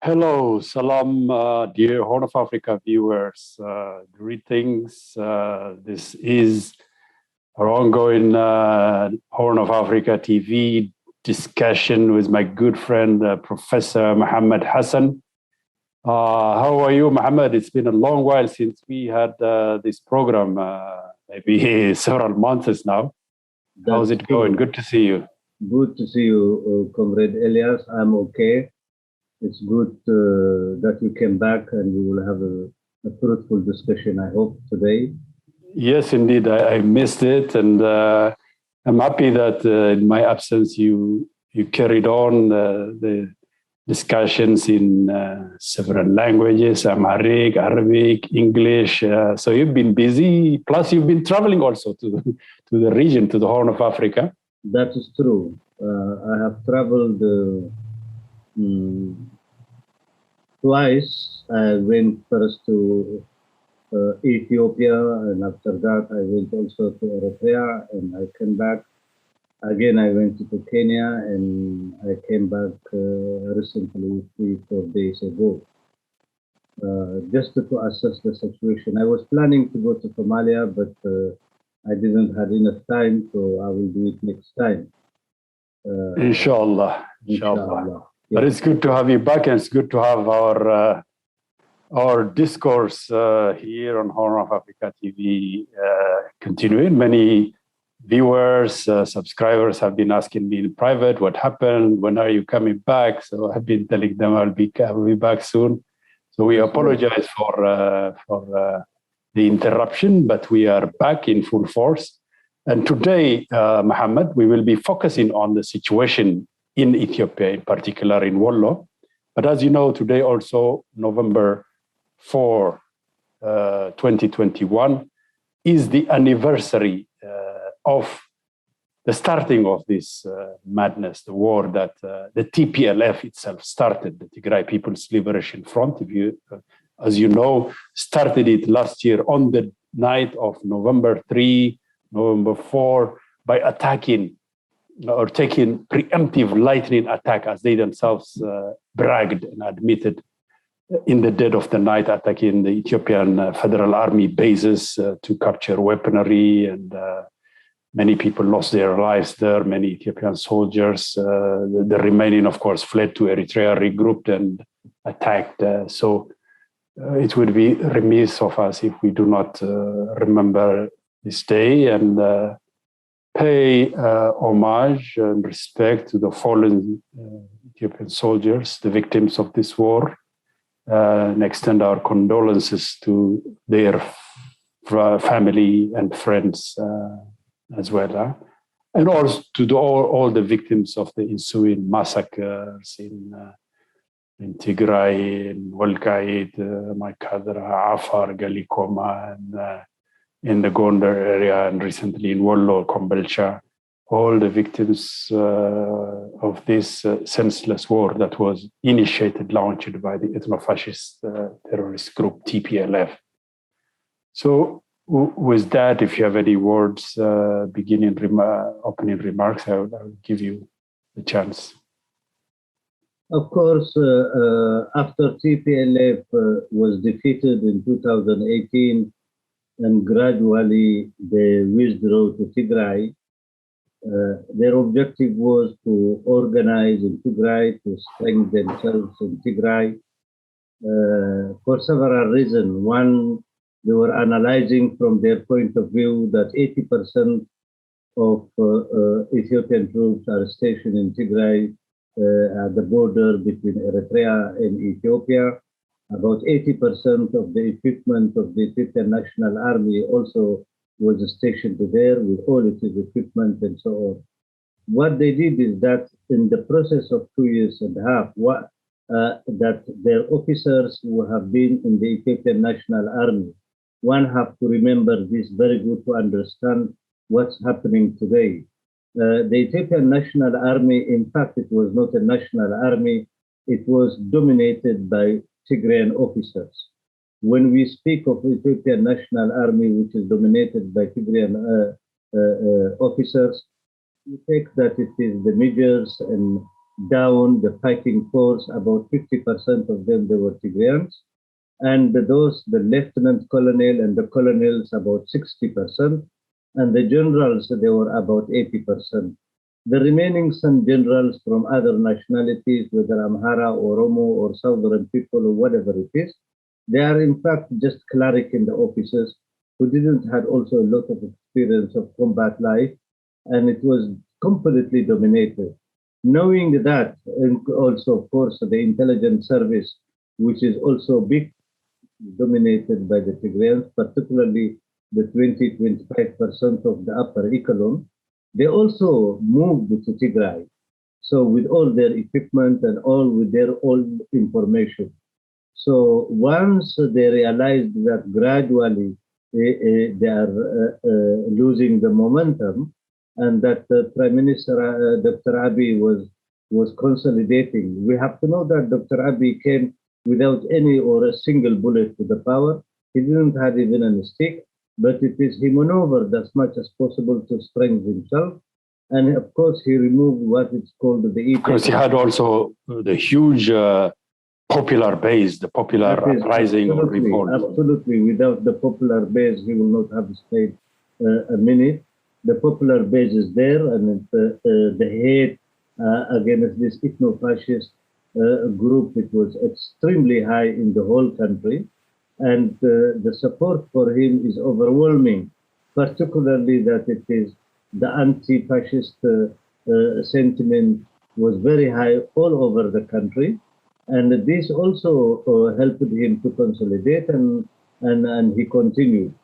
Hello, salam, dear Horn of Africa viewers. Greetings. This is our ongoing Horn of Africa TV discussion with my good friend, Professor Mohamed Hassan. How are you, Mohamed? It's been a long while since we had this program, maybe several months now. How's it going? Good to see you. Good to see you, Comrade Elias. I'm okay. It's good that you came back and we will have a fruitful discussion, I hope, today. Yes, indeed. I missed it. And I'm happy that in my absence, you carried on the discussions in several languages, Amharic, Arabic, English. So you've been busy. Plus, you've been traveling also to the region, to the Horn of Africa. That is true. I have traveled twice. I went first to Ethiopia, and after that I went also to Eritrea, and I came back. Again, I went to Kenya, and I came back recently, 3-4 days ago, just to assess the situation. I was planning to go to Somalia, but I didn't have enough time, so I will do it next time. Inshallah. Yeah. But it's good to have you back, and it's good to have our discourse here on Horn of Africa TV continuing. Many viewers, subscribers have been asking me in private, what happened? When are you coming back? So I've been telling them I'll be back soon. So we apologize for the interruption, but we are back in full force. And today, Mohamed, we will be focusing on the situation in Ethiopia, in particular in Wollo. But as you know, today also, November 4, 2021, is the anniversary of the starting of this madness, the war that the TPLF itself started, the Tigray People's Liberation Front, as you know, started it last year on the night of November 3, November 4, by attacking or taking preemptive lightning attack, as they themselves bragged and admitted, in the dead of the night, attacking the Ethiopian Federal Army bases to capture weaponry, and many people lost their lives there, many Ethiopian soldiers. The remaining, of course, fled to Eritrea, regrouped and attacked. So it would be remiss of us if we do not remember this day and pay homage and respect to the fallen Ethiopian soldiers, the victims of this war, and extend our condolences to their family and friends as well. And also to all the victims of the ensuing massacres in Tigray, in Wollo, Maikadra, Afar, Galikoma, and in the Gondar area, and recently in Wollo, Kombelcha, all the victims of this senseless war that was launched by the ethno-fascist terrorist group TPLF. So with that, if you have any words, opening remarks, I will give you the chance. Of course, after TPLF was defeated in 2018, and gradually they withdrew to Tigray. Their objective was to organize in Tigray, to strengthen themselves in Tigray for several reasons. One, they were analyzing from their point of view that 80% of Ethiopian troops are stationed in Tigray at the border between Eritrea and Ethiopia. About 80% of the equipment of the Ethiopian National Army also was stationed there with all its equipment and so on. What they did is that in the process of 2.5 years, that their officers who have been in the Ethiopian National Army, one have to remember this very good to understand what's happening today. The Ethiopian National Army, in fact, it was not a national army, it was dominated by Tigrayan officers. When we speak of Ethiopian National Army, which is dominated by Tigrayan officers, you take that it is the majors and down the fighting force. About 50% of them, they were Tigrayans. And those, the lieutenant colonel and the colonels, about 60%. And the generals, they were about 80%. The remaining some generals from other nationalities, whether Amhara, Oromo, or Southern people, or whatever it is, they are in fact just cleric in the offices who didn't have also a lot of experience of combat life, and it was completely dominated. Knowing that, and also, of course, the intelligence service, which is also big, dominated by the Tigrayans, particularly the 20-25% of the upper echelon, they also moved to Tigray. So with all their equipment and all with their old information. So once they realized that gradually they are losing the momentum, and that Prime Minister Dr. Abiy was consolidating. We have to know that Dr. Abiy came without any or a single bullet to the power. He didn't have even a stick, but it is he maneuvered as much as possible to strengthen himself. And of course, he removed what is called the Because he had also the huge popular base, the popular rising or revolt. Absolutely. Without the popular base, he will not have stayed a minute. The popular base is there, and the hate against this ethno-fascist group, it was extremely high in the whole country. And the support for him is overwhelming, particularly that it is the anti-fascist sentiment was very high all over the country. And this also helped him to consolidate, and he continued.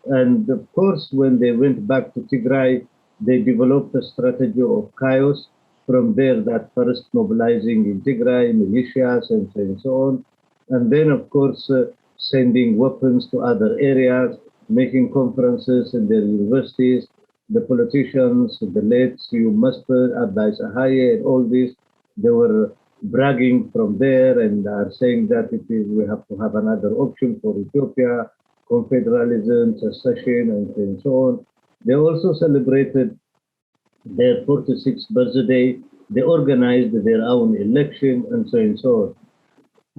And of course, when they went back to Tigray, they developed a strategy of chaos. From there, that first mobilizing in Tigray, militias, and so on. And then, of course, sending weapons to other areas, making conferences in their universities. The politicians, the late you Musper, Abbas Ahaye, and all this, they were bragging from there and are saying that we have to have another option for Ethiopia, confederalism, secession, and so on. They also celebrated their 46th birthday. They organized their own election, and so on.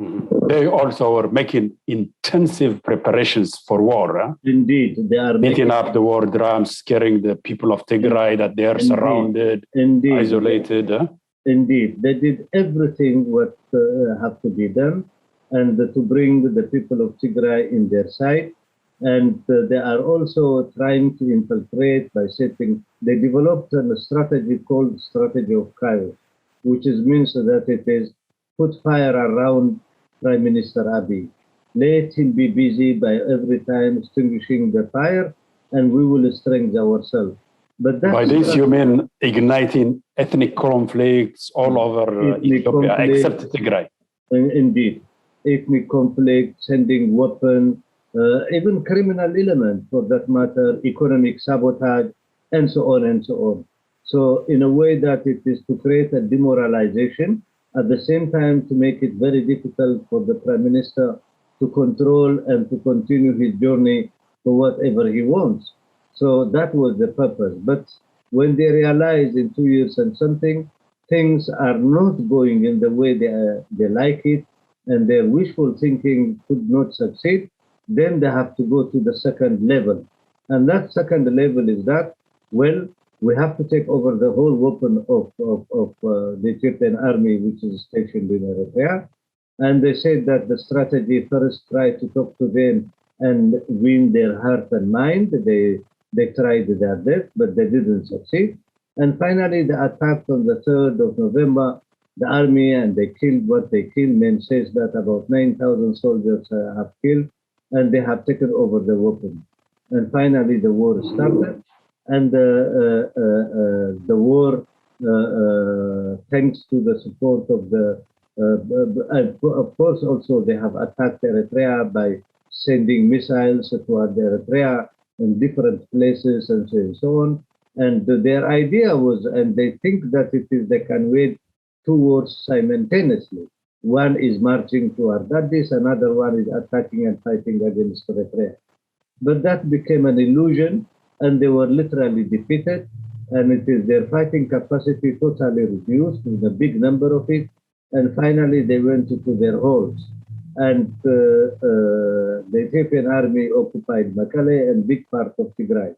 Mm-hmm. They also were making intensive preparations for war. Huh? Indeed, they are beating up the war drums, scaring the people of Tigray that they are surrounded, isolated. Huh? Indeed, they did everything what have to be done, and to bring the people of Tigray in their side. And they are also trying to infiltrate by setting. They developed a strategy called strategy of chaos, which means that it is put fire around Prime Minister Abiy. Let him be busy by every time extinguishing the fire, and we will strengthen ourselves. But by this you mean igniting ethnic conflicts all over Ethiopia, except Tigray? Indeed, ethnic conflict, sending weapons, even criminal element for that matter, economic sabotage, and so on and so on. So in a way that it is to create a demoralization, at the same time to make it very difficult for the Prime Minister to control and to continue his journey for whatever he wants. So that was the purpose. But when they realize in 2 years and something, things are not going in the way they like it, and their wishful thinking could not succeed, then they have to go to the second level. And that second level is that, well, we have to take over the whole weapon of the Ethiopian army, which is stationed in Eritrea. And they said that the strategy first try to talk to them and win their heart and mind. They tried their best, but they didn't succeed. And finally, the attack on the 3rd of November, the army, and they killed what they killed. Men says that about 9,000 soldiers have killed, and they have taken over the weapon. And finally, the war started. And the war, thanks to the support of of course, also they have attacked Eritrea by sending missiles toward Eritrea in different places and so on. And their idea was, and they think that they can wage 2 wars simultaneously. One is marching toward Addis, another one is attacking and fighting against Eritrea. But that became an illusion, and they were literally defeated. and it is their fighting capacity totally reduced with a big number of it. And finally, they went into their holes. And the Ethiopian army occupied Mekelle and big part of Tigray.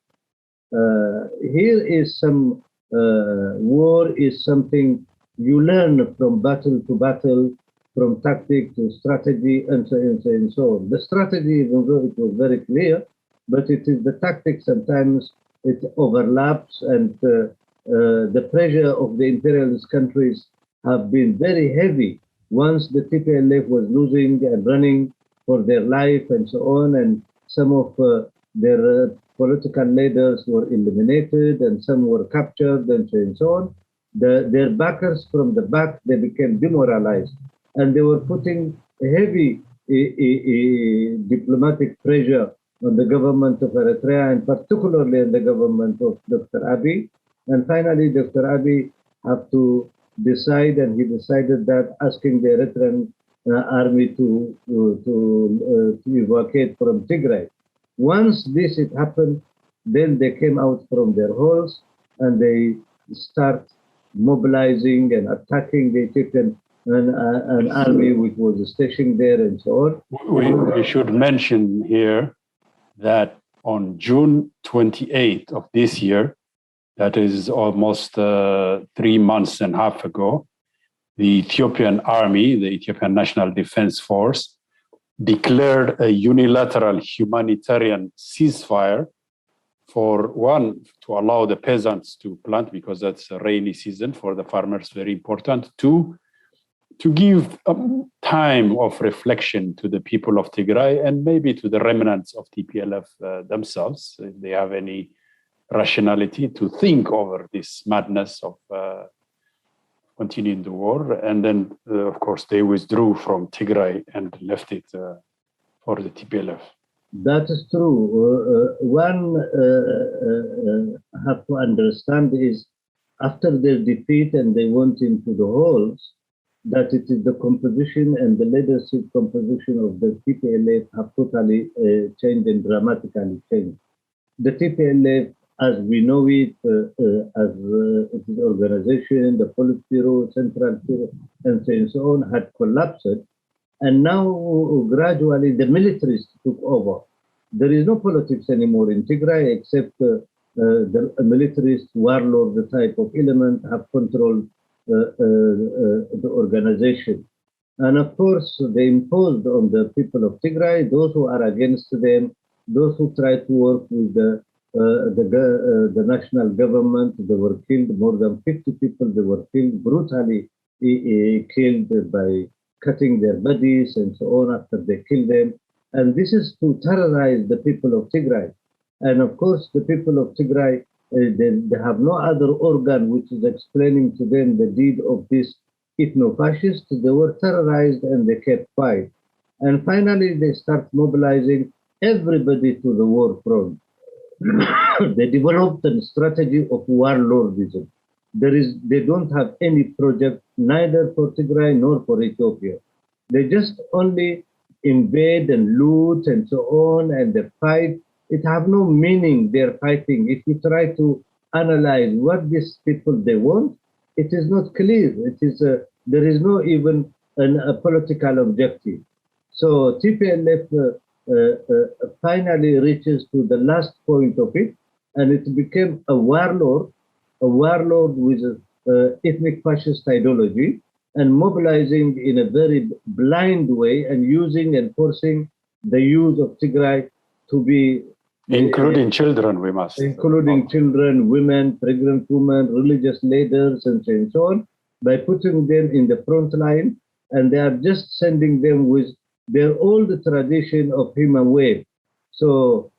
Here is some war is something you learn from battle to battle, from tactic to strategy, and so on and so on. The strategy, even though it was very clear, but it is the tactic sometimes it overlaps, and the pressure of the imperialist countries have been very heavy once the TPLF was losing and running for their life and so on, and some of their political leaders were eliminated and some were captured and so on. Their backers from the back, they became demoralized, and they were putting heavy diplomatic pressure on the government of Eritrea, and particularly on the government of Dr. Abiy. And finally, Dr. Abiy had to decide, and he decided that asking the Eritrean army to evacuate from Tigray. Once this had happened, then they came out from their holes and they start mobilizing and attacking the Ethiopian an army which was stationed there and so on. We should mention here that on June 28th of this year, that is almost 3 months and a half ago, the Ethiopian army, the Ethiopian National Defense Force, declared a unilateral humanitarian ceasefire for one, to allow the peasants to plant, because that's a rainy season for the farmers, very important. Two, to give time of reflection to the people of Tigray and maybe to the remnants of TPLF themselves, if they have any rationality, to think over this madness of continuing the war. And then, of course, they withdrew from Tigray and left it for the TPLF. That is true. One have to understand is after their defeat and they went into the holes, that it is the composition and the leadership composition of the TPLF have totally changed and dramatically changed. The TPLF, as we know it, as its organization, the Politburo, Central Bureau, and so on, had collapsed. And now, gradually, the militaries took over. There is no politics anymore in Tigray, except the militarist, warlord, the type of element have controlled the organization. And of course, they imposed on the people of Tigray, those who are against them, those who try to work with the national government. They were killed, more than 50 people, they were killed, brutally killed by cutting their bodies and so on after they kill them. And this is to terrorize the people of Tigray. And of course, the people of Tigray, they have no other organ which is explaining to them the deed of this ethno-fascists. They were terrorized and they kept quiet. And finally, they start mobilizing everybody to the war front. They developed a strategy of warlordism. They don't have any project, neither for Tigray nor for Ethiopia. They just only invade and loot and so on, and they fight. It have no meaning, they're fighting. If you try to analyze what these people they want, it is not clear. It is there is no even a political objective. So TPLF finally reaches to the last point of it, and it became a warlord with ethnic fascist ideology, and mobilizing in a very blind way and using and forcing the youth of Tigray to be... Including children, we must. Including children, women, pregnant women, religious leaders, and so on, by putting them in the front line, and they are just sending them with their old tradition of human wave. So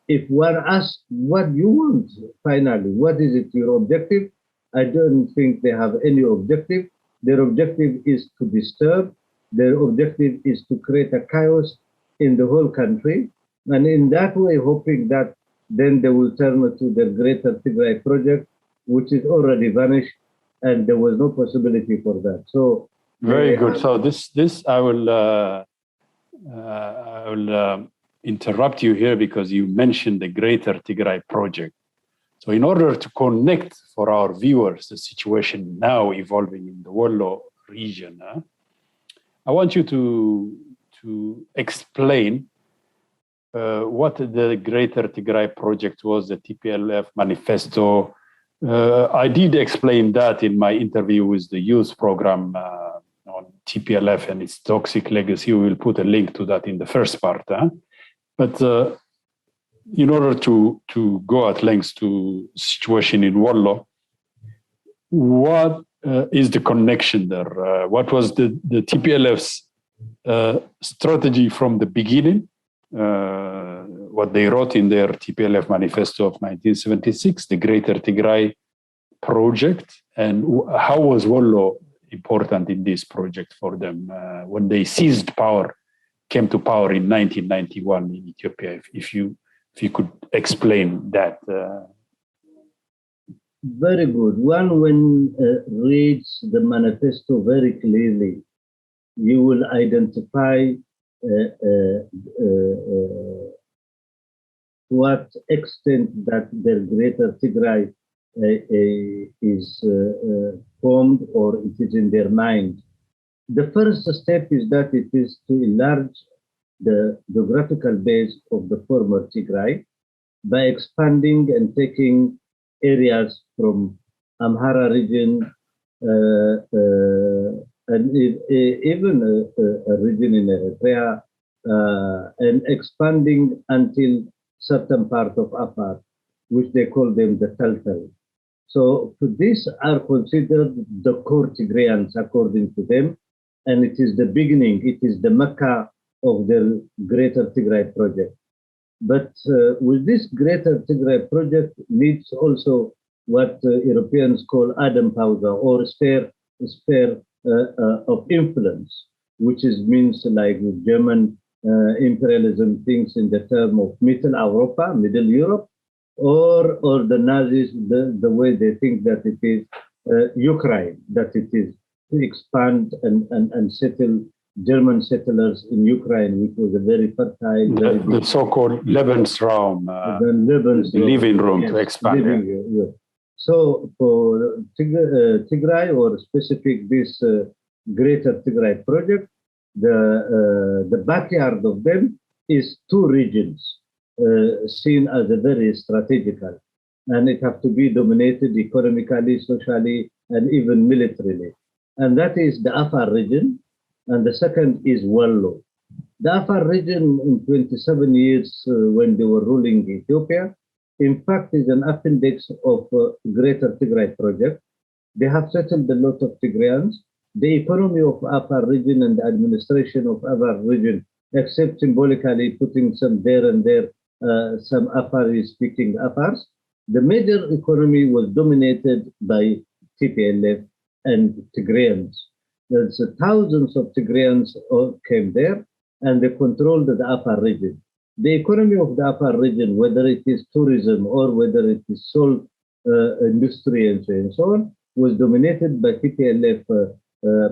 if one asks what you want, finally, what is it, your objective? I don't think they have any objective. Their objective is to disturb. Their objective is to create a chaos in the whole country. And in that way, hoping that then they will turn to the Greater Tigray project, which is already vanished, and there was no possibility for that. So very good. So this I will interrupt you here because you mentioned the Greater Tigray project. So in order to connect for our viewers the situation now evolving in the Wollo region, I want you to explain what the Greater Tigray Project was, the TPLF manifesto. I did explain that in my interview with the youth program on TPLF and its toxic legacy. We will put a link to that in the first part. But in order to go at length to situation in Wollo, what is the connection there? What was the TPLF's strategy from the beginning? What they wrote in their TPLF manifesto of 1976, the Greater Tigray Project, and how was Wollo important in this project for them when they seized power, came to power in 1991 in Ethiopia? If you could explain that. Very good. One, when reads the manifesto very clearly, you will identify what extent that the Greater Tigray is formed or it is in their mind. The first step is that it is to enlarge the geographical base of the former Tigray by expanding and taking areas from Amhara region and even a region in Eritrea and expanding until certain part of Afar, which they call them the Taltal. So these are considered the core Tigrayans according to them, and it is the beginning, it is the Mecca of the Greater Tigray Project. But with this Greater Tigray Project needs also what Europeans call Adam Pausa or sphere of influence, which is means like German imperialism thinks in the term of Middle Europa, Middle Europe, or the Nazis, the way they think that it is Ukraine, that it is to expand and settle German settlers in Ukraine, which was a very fertile, the so-called Lebensraum, the living room, yes, to expand. Yeah. So for Tigray, or specific this Greater Tigray Project, the backyard of them is two regions seen as a very strategical, and it have to be dominated economically, socially, and even militarily. And that is the Afar region, and the second is Wollo. The Afar region in 27 years when they were ruling Ethiopia, in fact, is an appendix of Greater Tigray Project. They have settled a lot of Tigrayans. The economy of Afar region and the administration of Afar region, except symbolically putting some there and there, some Afari speaking Afars, the major economy was dominated by TPLF and Tigrayans. There's thousands of Tigrayans came there, and they controlled the Afar region. The economy of the Afar region, whether it is tourism or whether it is salt industry and so on, was dominated by TPLF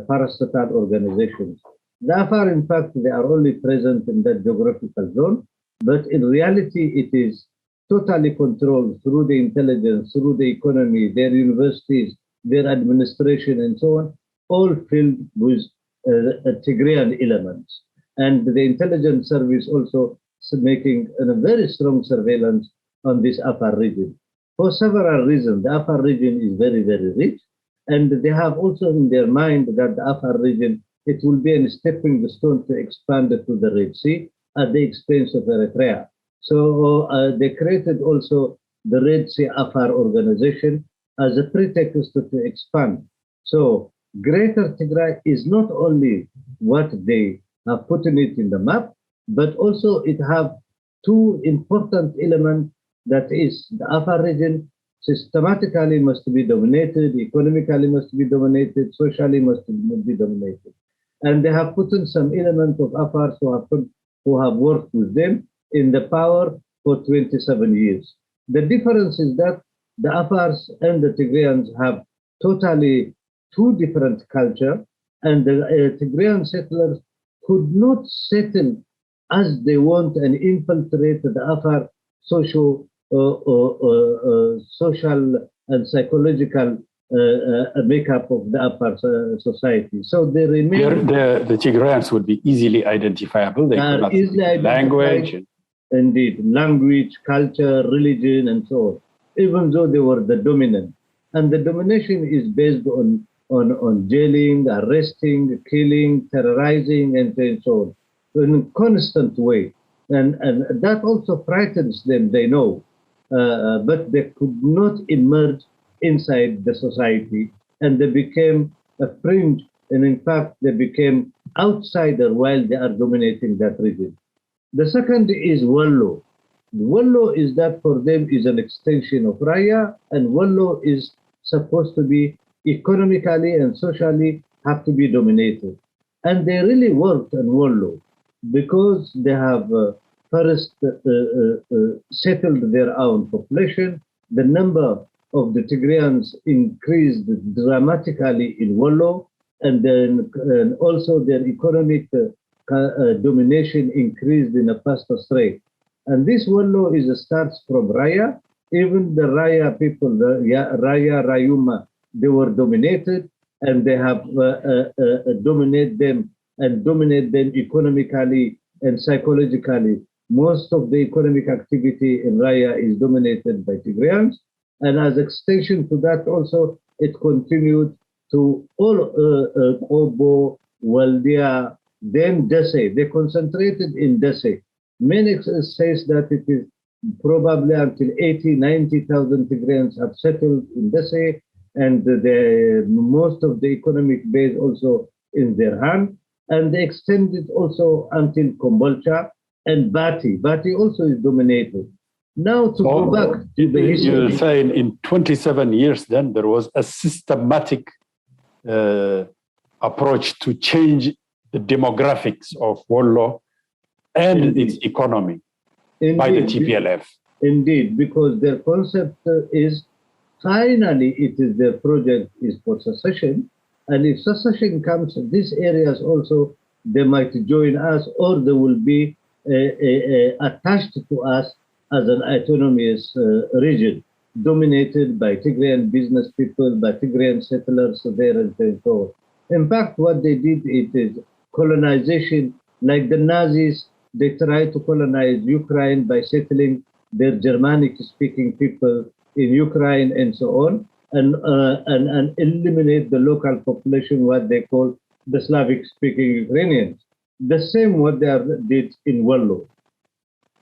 parastatal organizations. The Afar, in fact, they are only present in that geographical zone, but in reality, it is totally controlled through the intelligence, through the economy, their universities, their administration, and so on, all filled with Tigrayan elements. And the intelligence service also making a very strong surveillance on this Afar region. For several reasons, the Afar region is very, very rich, and they have also in their mind that the Afar region, it will be a stepping stone to expand to the Red Sea at the expense of Eritrea. So they created also the Red Sea Afar organization as a pretext to expand. So Greater Tigray is not only what they have put in it in the map, but also it have two important elements, that is the Afar region systematically must be dominated, economically must be dominated, socially must be dominated. And they have put in some element of Afars who have worked with them in the power for 27 years. The difference is that the Afars and the Tigrayans have totally two different culture, and the Tigrayan settlers could not settle as they want and infiltrate the Afar social and psychological makeup of the upper society. So they remain. The Tigrayans would be easily identifiable. They could not speak language. Indeed, language, culture, religion, and so on, even though they were the dominant. And the domination is based on jailing, arresting, killing, terrorizing, and so on, in a constant way. And that also frightens them, they know. But they could not emerge inside the society, and they became a fringe, and in fact, they became outsider while they are dominating that region. The second is Wollo. Wollo is that for them is an extension of Raya, and Wollo is supposed to be economically and socially have to be dominated. And they really worked on Wollo because they have first settled their own population. The number of the Tigrayans increased dramatically in Wollo, and then also their economic domination increased in a faster rate. And this Wollo starts from Raya. Even the Raya people, the Raya, Rayuma, they were dominated, and they have dominate them economically and psychologically. Most of the economic activity in Raya is dominated by Tigrayans. And as extension to that also, it continued to all Kobo, Waldia, then Dessie. They concentrated in Dessie. Many says that it is probably until 80, 90,000 Tigrayans have settled in Dessie, and most of the economic base also in their hand. And they extended also until Kombolcha and Bati. Bati also is dominated. Now to go back to the history. You're saying in 27 years then there was a systematic approach to change the demographics of Wollo and its economy by the TPLF. Indeed, because their concept is finally their project is for secession. And if secession comes, these areas also, they might join us, or they will be attached to us as an autonomous region, dominated by Tigrayan business people, by Tigrayan settlers there and so on. In fact, what they did, it is colonization. Like the Nazis, they tried to colonize Ukraine by settling their Germanic-speaking people in Ukraine and so on, and eliminate the local population, what they call the Slavic-speaking Ukrainians. The same what they did in Wollo.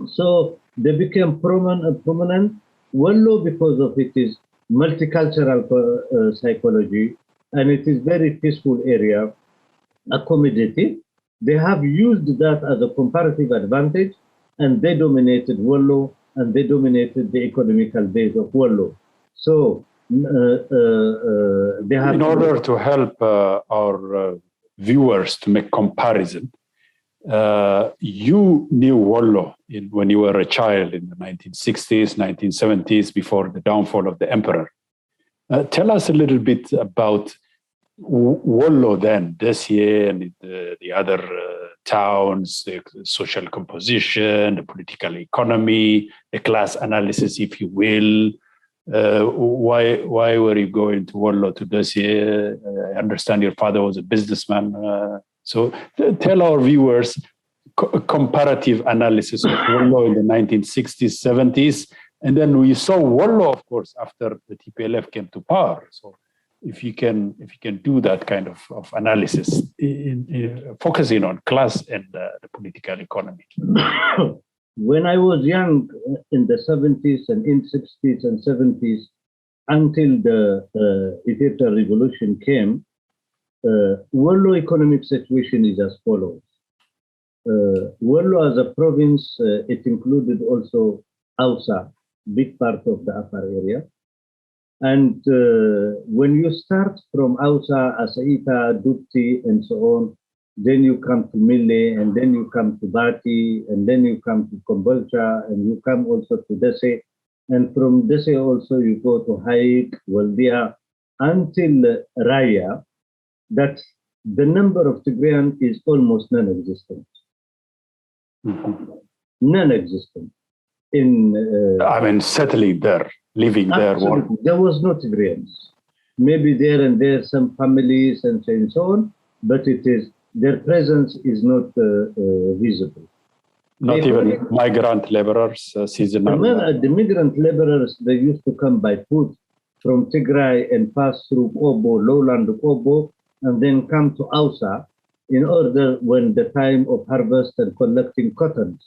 So they became prominent. Wollo, because of its multicultural psychology, and it is very peaceful area, accommodative. They have used that as a comparative advantage, and they dominated Wollo, and they dominated the economical base of Wollo. So they have. In order to help our viewers to make comparison, you knew Wollo when you were a child in the 1960s, 1970s, before the downfall of the emperor. Tell us a little bit about Wollo then, Dessie and the other towns, the social composition, the political economy, the class analysis, if you will. Why were you going to Wollo, to Dessie? I understand your father was a businessman. So tell our viewers comparative analysis of Wollo in the 1960s, 70s. And then we saw Wollo, of course, after the TPLF came to power. So if you can do that kind of analysis, focusing on class and the political economy. When I was young, in the 70s and in 60s and 70s, until the Ethiopia revolution came, Wollo economic situation is as follows. Wollo as a province, it included also Hausa, big part of the upper area. And when you start from Hausa, Assefa, Dupti, and so on, then you come to Mille, and then you come to Bati, and then you come to Kombolcha, and you come also to Dessie. And from Dessie also you go to Haik, Waldia, until Raya, that the number of Tigrayan is almost non-existent. Non-existent. I mean, settling there, living there. Absolutely. There was no Tigrayans. Maybe there and there some families and so on, but their presence is not visible. Not even migrant laborers, seasonal. The migrant laborers, they used to come by foot from Tigray and pass through Kobo, lowland Kobo, and then come to Ausa in order when the time of harvest and collecting cottons.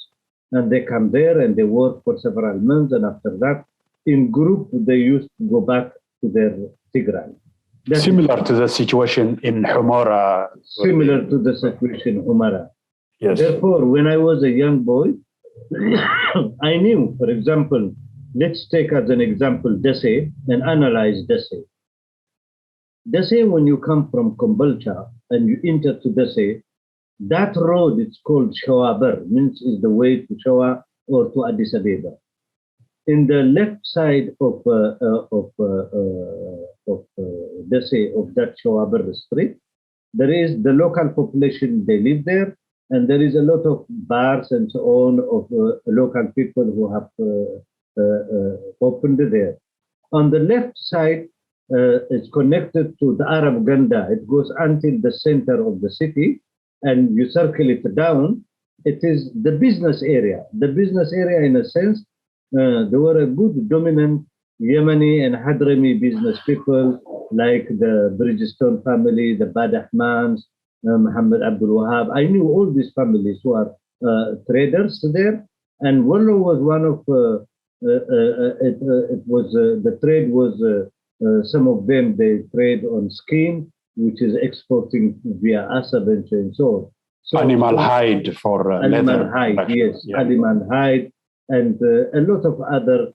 And they come there and they work for several months, and after that, in group, they used to go back to their Tigray. Similar to the situation in Humara. Similar to the situation in Humara. Yes. Therefore, when I was a young boy, I knew, for example, let's take as an example Dessie and analyze Dessie. Dessie, when you come from Kombolcha and you enter to Dessie, that road it's called HoA, means is the way to HoA or to Addis Ababa. In the left side of Dessie, of that HoA street, there is the local population, they live there, and there is a lot of bars and so on of local people who have opened there. On the left side, it's connected to the Arab Ganda. It goes until the center of the city, and you circle it down. It is the business area. The business area, in a sense, there were a good dominant Yemeni and Hadrami business people like the Bridgestone family, the Badahmans, Mohamed Abdul Wahab. I knew all these families who are traders there, and Wollo was one of the trade was some of them they trade on skin, which is exporting via Assefa and so on. So animal hide for animal leather. hide, yes, yeah. Animal hide, and a lot of other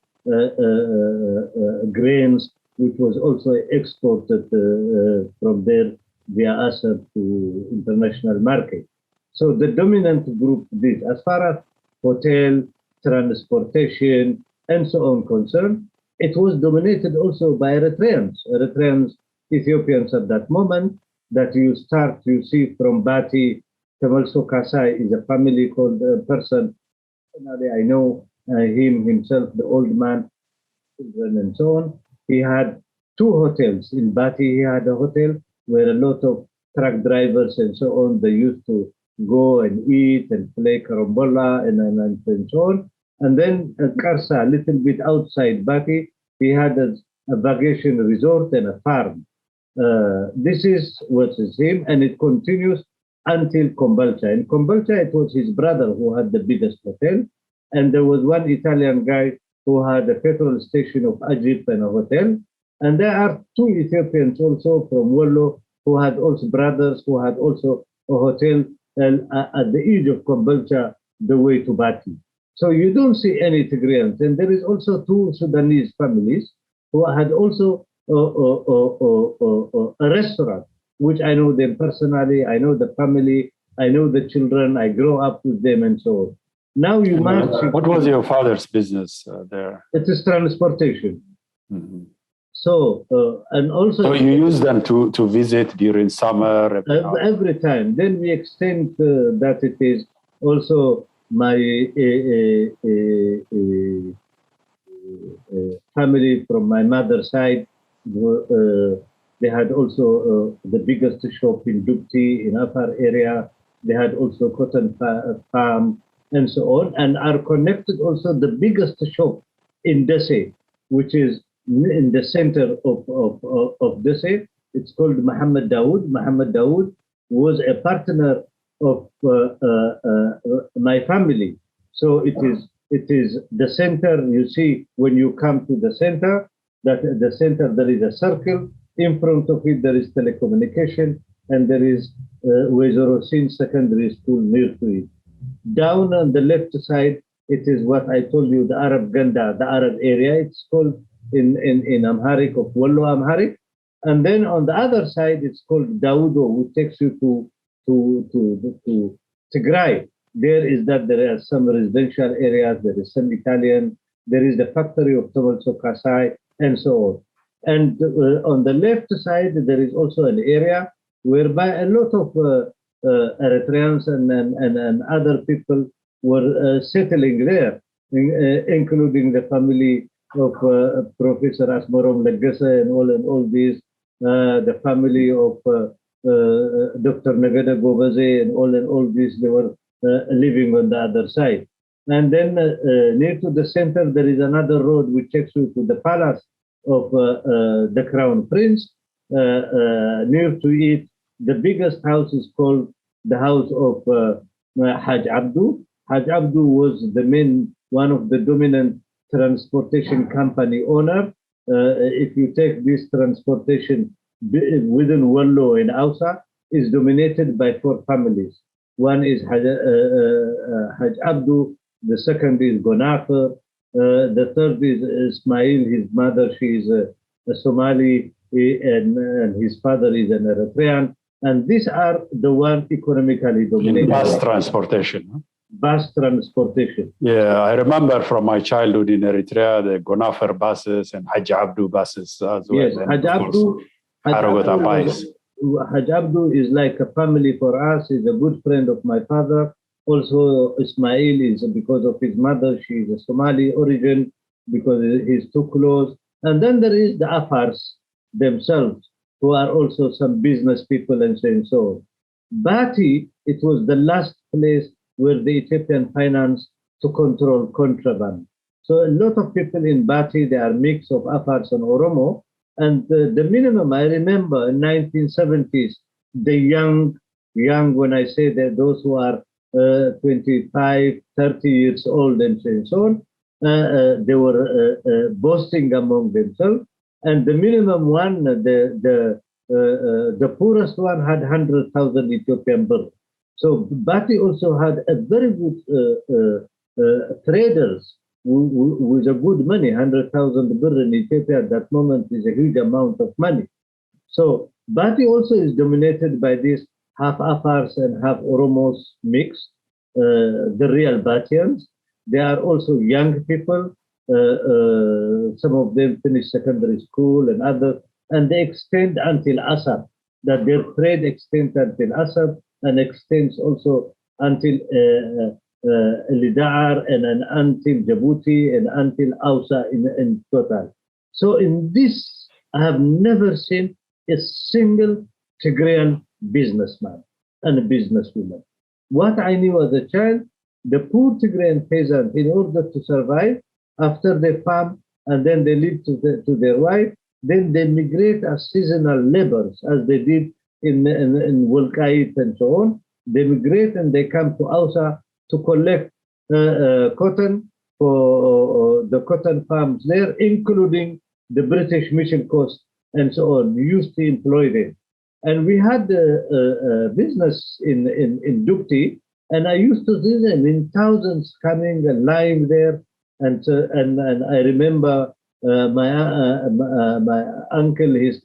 grains, which was also exported from there via Assefa to international market. So the dominant group did. As far as hotel, transportation, and so on concerned, it was dominated also by Eritreans. Ethiopians at that moment, that you see from Bati, Tamalso Kasai is a family called a person. I know him himself, the old man, children and so on. He had two hotels. In Bati, he had a hotel where a lot of truck drivers and so on, they used to go and eat and play karambola and so on. And then Karsa, a little bit outside Bati, he had a vacation resort and a farm. This is what is him, and it continues until Kombolcha. In Kombolcha, it was his brother who had the biggest hotel, and there was one Italian guy who had a petrol station of Egypt and a hotel. And there are two Ethiopians also from Wollo who had also brothers who had also a hotel at the edge of Kombolcha, the way to Bati. So you don't see any Tigrayans. And there is also two Sudanese families who had also a restaurant, which I know them personally, I know the family, I know the children, I grow up with them and so on. Now you must... What was your father's business there? It is transportation. Mm-hmm. So, and also... So you use them to visit during summer? Every time. Then we extend that it is also my family from my mother's side. They had also the biggest shop in Dubti, in Afar area. They had also cotton farm and so on, and are connected also the biggest shop in Dessie, which is in the center of Dessie. It's called Mohamed Dawood. Mohamed Dawood was a partner of my family. So it is the center. You see, when you come to the center, that at the center there is a circle. In front of it there is telecommunication, and there is Wezorosin Secondary School near to it. Down on the left side, it is what I told you, the Arab Ganda, the Arab area. It's called in Amharic of Wollo Amharic. And then on the other side, it's called Daudo, which takes you to Tigray. There are some residential areas, there is some Italian, there is the factory of Tobolso Kasai, and so on. And on the left side, there is also an area whereby a lot of Eritreans and other people were settling there. including the family of Professor Asmarom Lagasa and all these, the family of Dr. Nagada Gobaze and all these, they were living on the other side. And then near to the center, there is another road which takes you to the palace of the Crown Prince. Near to it, the biggest house is called the house of Haj Abdu. Haj Abdu was one of the dominant transportation company owner. If you take this transportation within Wollo and Ausa, is dominated by 4 families. One is Haj Abdu, the second is Gonafar, the third is Ismail, his mother, she is a Somali, and his father is an Eritrean. And these are the one economically dominated. In bus transportation. Huh? Bus transportation. Yeah, I remember from my childhood in Eritrea, the Gonafar buses and Haj Abdu buses as well. Yes, Haj Abdu is like a family for us. He's a good friend of my father. Also, Ismail is because of his mother. She is a Somali origin because he's too close. And then there is the Afars themselves, who are also some business people and so and so on. Bati, it was the last place where the Ethiopian finance to control contraband. So a lot of people in Bati, they are mix of Afars and Oromo. And the minimum, I remember in 1970s, the young, when I say that those who are 25, 30 years old and so on, they were boasting among themselves. And the minimum one, the poorest one had 100,000 Ethiopian birr. So Bati also had a very good traders with a good money. 100,000 birr in Ethiopia at that moment is a huge amount of money. So Bati also is dominated by this half Afars and half Oromos mix, the real Batians. They are also young people. Some of them finish secondary school and others, and they extend until Assefa, that their trade extends until Assefa and extends also until Lidar and until Djibouti and until Ausa in total. So in this, I have never seen a single Tigrayan businessman and a businesswoman. What I knew as a child, the poor Tigrayan peasant, in order to survive, after they farm and then they live to their wife, then they migrate as seasonal laborers, as they did in Wolkait and so on. They migrate and they come to Ausa to collect cotton for the cotton farms there, including the British Mission Coast and so on. We used to employ them. And we had a business in Dukti, and I used to see them in thousands coming and lying there. And I remember my uncle, he's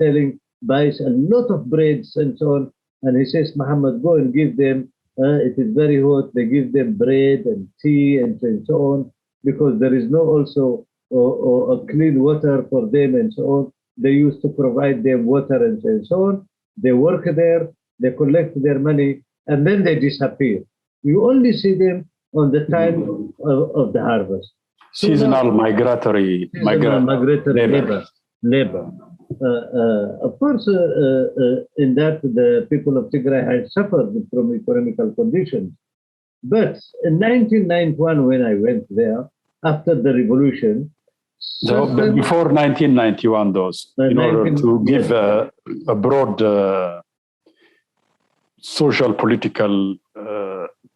buys a lot of breads and so on. And he says, Mohamed, go and give them, it is very hot. They give them bread and tea and so on, because there is no also a clean water for them and so on. They used to provide them water and so on. They work there, they collect their money, and then they disappear. You only see them on the time of the harvest. Seasonal migratory labor. Of course, in that the people of Tigray had suffered from economical conditions. But in 1991, when I went there, after the revolution, so before 1991, those, in order to give a broad social political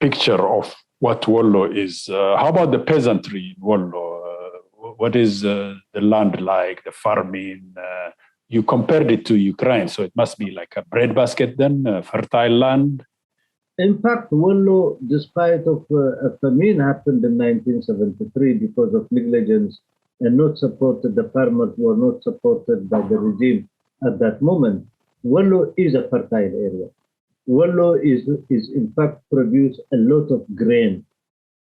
picture of what Wollo is, how about the peasantry in Wollo? What is the land like, the farming? You compared it to Ukraine, so it must be like a breadbasket then, fertile land. In fact, Wollo, despite of a famine happened in 1973 because of negligence and not supported, the farmers were not supported by the regime at that moment. Wollo is a fertile area. Wollo is in fact produce a lot of grain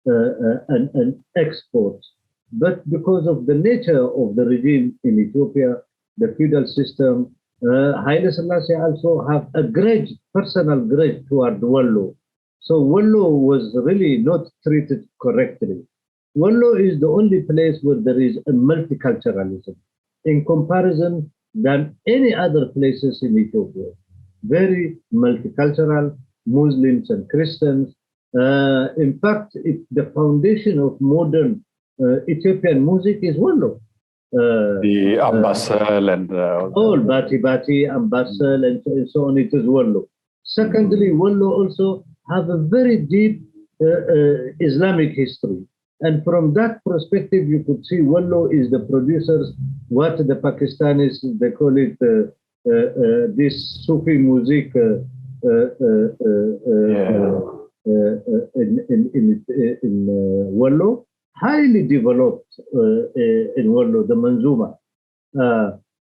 and exports. But because of the nature of the regime in Ethiopia, the feudal system, Haile Selassie also have a grudge, personal grudge toward Wollo. So Wollo was really not treated correctly. Wollo is the only place where there is a multiculturalism in comparison than any other places in Ethiopia. Very multicultural, Muslims and Christians. In fact, the foundation of modern Ethiopian music is Wollo. The Ambasel and all Bati, Ambasel, and so on, it is Wollo. Secondly, Wollo also have a very deep Islamic history. And from that perspective, you could see Wollo is the producers, what the Pakistanis, they call it this Sufi music in Wollo, highly developed in Wollo, the Manzuma.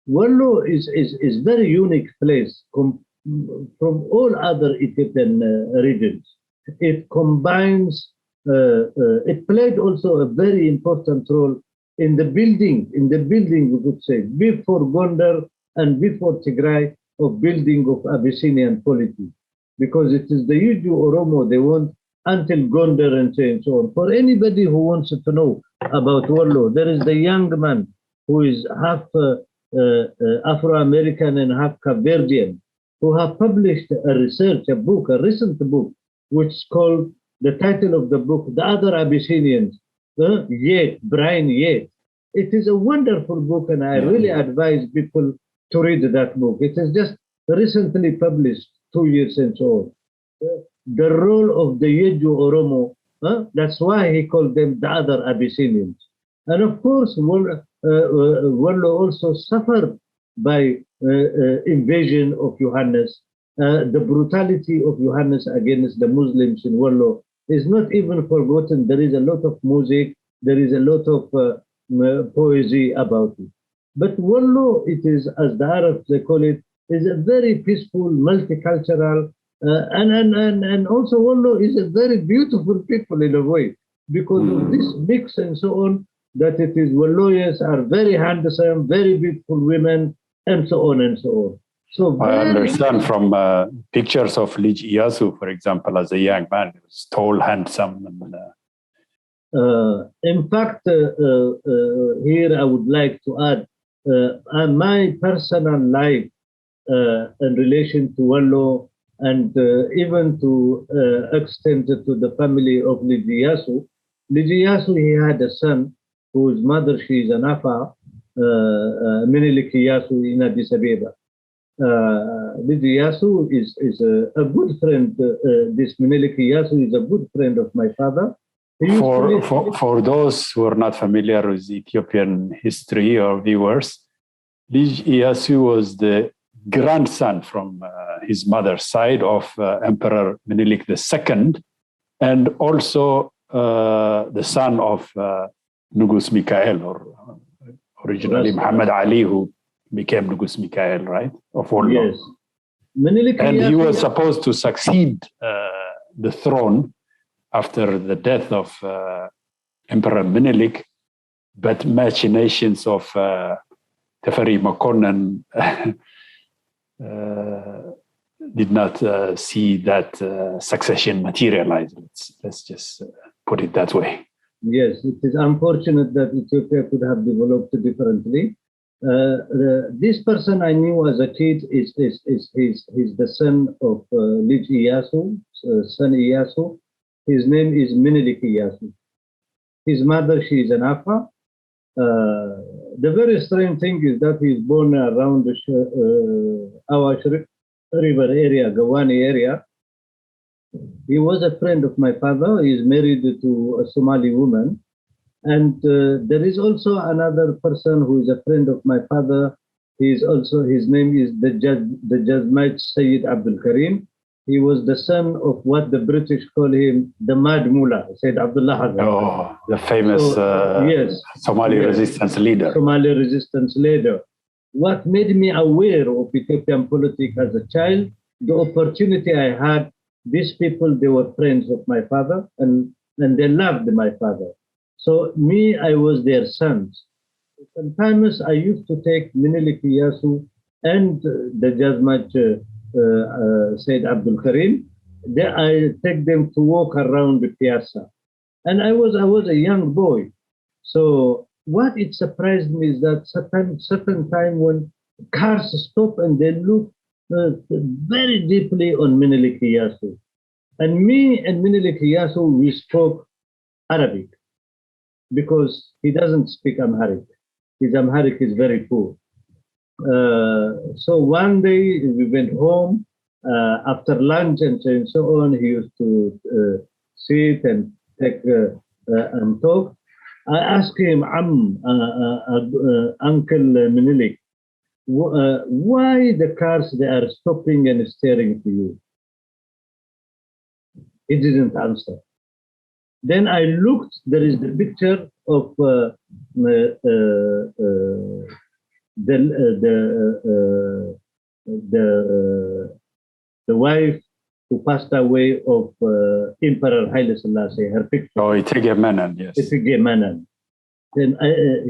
Wollo is very unique place from all other Ethiopian regions. It combines, it played also a very important role in the building, we could say, before Gondar and before Tigray, of building of Abyssinian polity. Because it is the Gedu Oromo they want until Gondar and so on. For anybody who wants to know about Wollo, there is the young man who is half Afro-American and half Cape-Verdean, who have published a recent book, which is called, the title of the book, The Other Abyssinians, Yates, Brian Yates. It is a wonderful book, and I really advise people to read that book. It is just recently published, 2 years and so on. The role of the Gedu Oromo, that's why he called them the other Abyssinians. And of course, Wollo also suffered by invasion of Johannes. The brutality of Johannes against the Muslims in Wollo is not even forgotten. There is a lot of music, there is a lot of poesy about it. But Wollo, it is, as the Arabs they call it, is a very peaceful, multicultural, and also Wollo is a very beautiful people in a way, because of this mix and so on, that it is Wolloyes are very handsome, very beautiful women, and so on and so on. So I understand from pictures of Lij Iyasu, for example, as a young man, he was tall, handsome. And, in fact, here I would like to add my personal life in relation to Wollo, and even to extend to the family of Lij Iyasu. Lij Iyasu, he had a son whose mother, she is an Afa, Menelik Iyasu in Addis Ababa. Lij Iyasu is a good friend. This Menelik Iyasu is a good friend of my father. For those who are not familiar with Ethiopian history or viewers, Lij Iyasu was the grandson from his mother's side of Emperor Menelik II, and also the son of Nugus Mikael, or originally Muhammad Ali, who became Nugus Mikael, right? Of Wollo. Yes. And he was supposed to succeed the throne after the death of Emperor Menelik, but machinations of Teferi Makonnen did not see that succession materialize. Let's just put it that way. Yes, it is unfortunate that Ethiopia could have developed differently. This person I knew as a kid is the son of Lij Iyasu, son Iyasu. His name is Menelik Iyasu. His mother, she is an Afa. The very strange thing is that he is born around the Awash River area, Gawani area. He was a friend of my father. He is married to a Somali woman. And there is also another person who is a friend of my father. He is also, his name is the Jazmite Sayyid Abdul Karim. He was the son of what the British call him, the Mad Mullah, Sayyid Abdullah Hazan. Oh, the famous Somali resistance leader. Somali resistance leader. What made me aware of Ethiopian politics as a child, the opportunity I had, these people, they were friends of my father, and they loved my father. So me, I was their sons. Sometimes I used to take Menelik Iyasu and the Jazmach Sayyid Abdul Karim. I take them to walk around the piazza. And I was a young boy. So what it surprised me is that certain time when cars stop and they look very deeply on Menelik Iyasu. And me and Menelik Iyasu, we spoke Arabic because he doesn't speak Amharic. His Amharic is very poor. So one day we went home after lunch and so on. He used to sit and take and talk. I asked him, Uncle Menelik, why the cars they are stopping and staring to you? He didn't answer. Then I looked. There is the picture of the wife who passed away of Emperor Haile Selassie. Her picture. Oh, Itige Menon, yes. Itige Menon. Then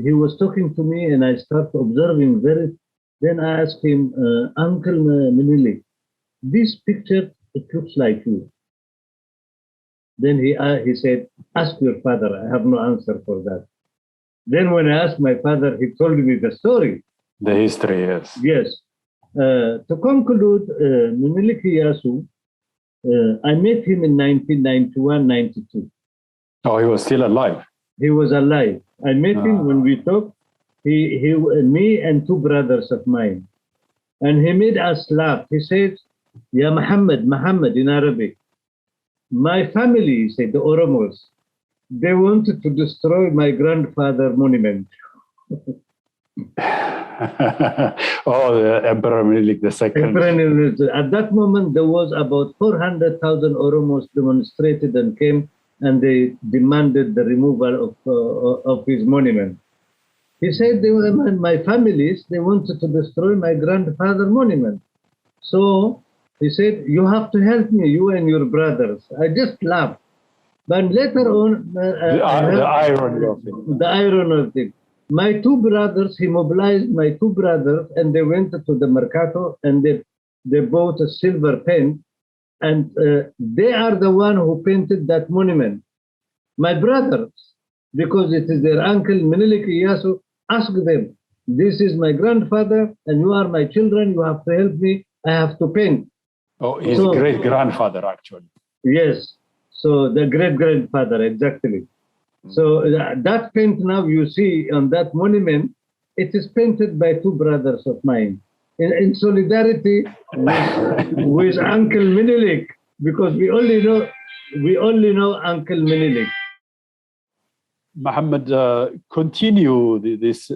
he was talking to me, and I started observing very. Then I asked him, Uncle Menelik, this picture, it looks like you. Then he said, ask your father. I have no answer for that. Then when I asked my father, he told me the story. The history, yes. Yes. To conclude, Menelik Iyasu, I met him in 1991-92. Oh, he was still alive. He was alive. I met him when we talked. Me and two brothers of mine. And he made us laugh. He said, Ya Muhammad in Arabic. My family, he said, the Oromos, they wanted to destroy my grandfather monument. Oh, the Emperor Menelik II. At that moment, there was about 400,000 Oromos demonstrated and came, and they demanded the removal of his monument. He said, my families, they wanted to destroy my grandfather monument. So he said, you have to help me, you and your brothers. I just laughed. But later on, the irony of it. The irony of it. My two brothers, he mobilized my two brothers, and they went to the Mercato, and they bought a silver pen, and they are the one who painted that monument. My brothers, because it is their uncle Menelik Iyasu, asked them, this is my grandfather, and you are my children, you have to help me, I have to paint. Oh, his great-grandfather, actually. Yes, so the great-grandfather, exactly. So that paint now you see on that monument, it is painted by two brothers of mine in solidarity with Uncle Menelik, because we only know Uncle Menelik. Mohamed, continue. This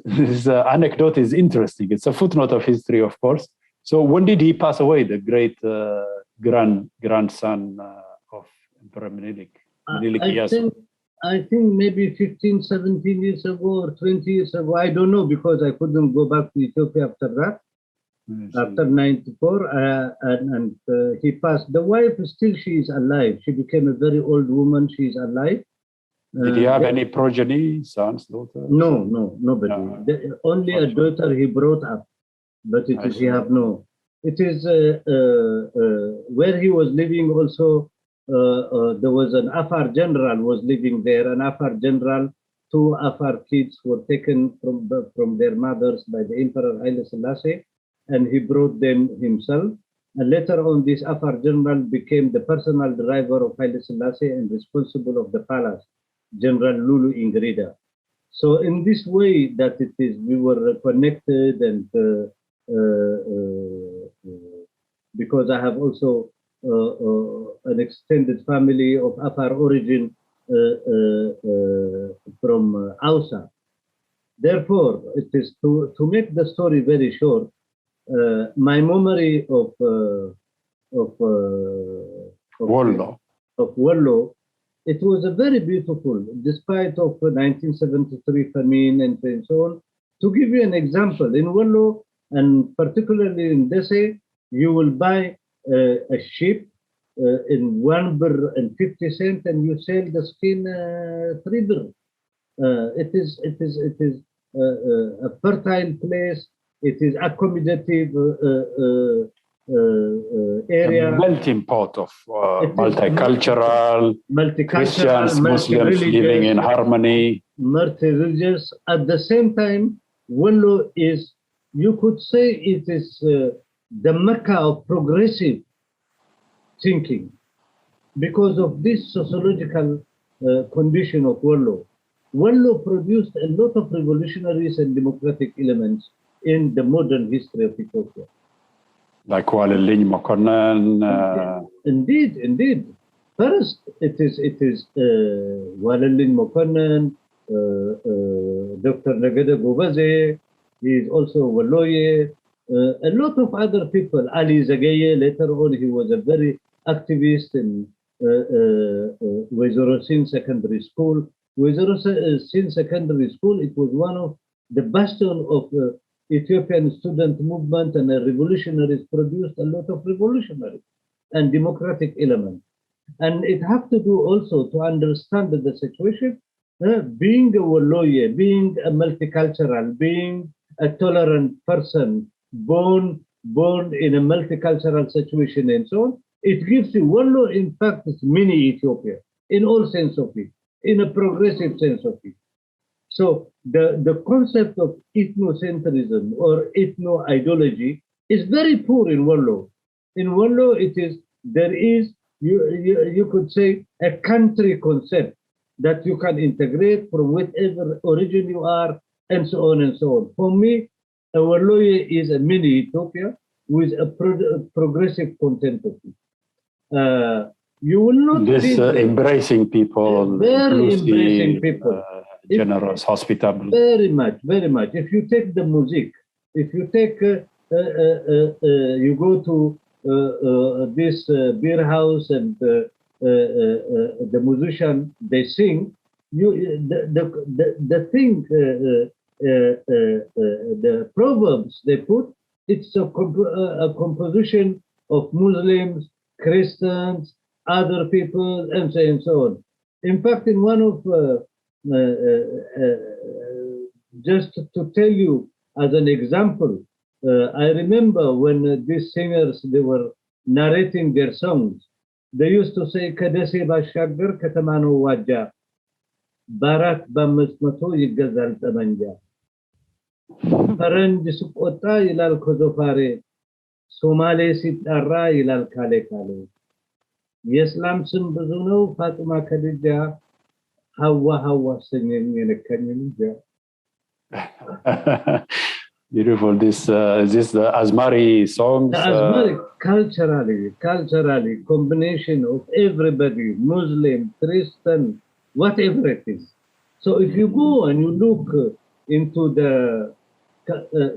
anecdote is interesting. It's a footnote of history, of course. So when did he pass away, the great grandson of Emperor Menelik? I think maybe 15, 17 years ago or 20 years ago. I don't know, because I couldn't go back to Ethiopia after that. After 94, and he passed. The wife, still she is alive. She became a very old woman. She is alive. Did he have any progeny, sons, daughters? No, nobody. Only a daughter he brought up, but he have no. It is where he was living also. There was an Afar general was living there. An Afar general, two Afar kids were taken from their mothers by the Emperor Haile Selassie, and he brought them himself. And later on, this Afar general became the personal driver of Haile Selassie and responsible of the palace, General Lulu Ingrida. So in this way that it is, we were connected, and because I have also an extended family of Afar origin from Ausa. Therefore, it is to make the story very short. My memory of Wollo, it was a very beautiful, despite of 1973 famine and so on. To give you an example, in Wollo, and particularly in Dessie, you will buy a sheep in 1 birr and 50 cents, and you sell the skin 3 birr. It is a fertile place. It is accommodative area. A melting pot of multicultural, Christians, Muslims living in harmony. Multi-religious. At the same time, Wollo is, you could say it is the Mecca of progressive thinking because of this sociological condition of Wollo. Wollo produced a lot of revolutionaries and democratic elements in the modern history of Ethiopia. Like Walilin Mokonnen. Indeed. First, it is Walilin Mokonnen, Dr. Nagada Gobaze, he is also Wolloye, a lot of other people. Ali Zagaye, later on, he was a very activist in Wezorosin Secondary School. Wezorosin Secondary School, it was one of the bastion of Ethiopian student movement, and revolutionaries produced a lot of revolutionary and democratic elements. And it has to do also to understand the situation, being a Wolloye, being a multicultural, being a tolerant person, born in a multicultural situation and so on. It gives you Wollo, in fact, it's mini Ethiopia in all sense of it, in a progressive sense of it. So the concept of ethnocentrism or ethno-ideology is very poor in Wollo. In Wollo, there is, you could say, a country concept that you can integrate from whatever origin you are, and so on and so on. For me, a Wolloye is a mini Ethiopia with a progressive content of it. You will not this embracing people, very embracing people, generous, hospitable. Very much. If you take the music, if you take, you go to this beer house and the musician, they sing. The thing, the proverbs they put, it's a composition of Muslims, Christians, other people, and so on. In fact, in one of, just to tell you as an example, I remember when these singers, they were narrating their songs, they used to say, Dessie Bashagger Katamano Waja, Barat Bamusmato Yigazal Tamanja. Faranj Sukota Ilal Kozofare, Somale Sitara Ilal Kale Kale. Yeslam Sun Bazuno, Fatuma Khadija, Hawa singing in a Kanyanja. Beautiful. This is the Asmari songs. The Asmari, culturally, combination of everybody, Muslim, Christian, whatever it is. So if you go and you look into the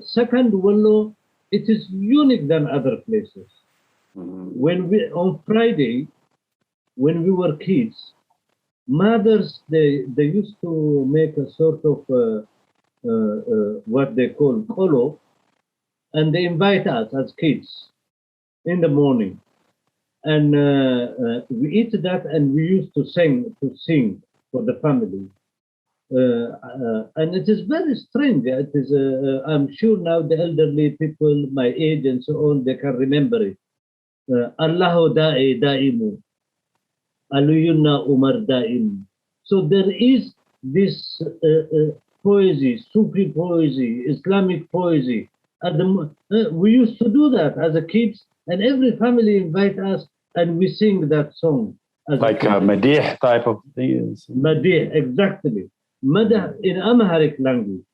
second Wollo, it is unique than other places. When on Friday, when we were kids, mothers, they used to make a sort of what they call kolo, and they invite us as kids in the morning, and we eat that, and we used to sing for the family, and it is very strange. It is I'm sure now the elderly people my age and so on, they can remember it. Allahu da'i da'imu, aluyunna umar da'im. So there is this poesy, Sufi poesy, Islamic poesy. We used to do that as a kids, and every family invite us, and we sing that song. Like a madih type of thing. Madih, exactly. Madah in Amharic language.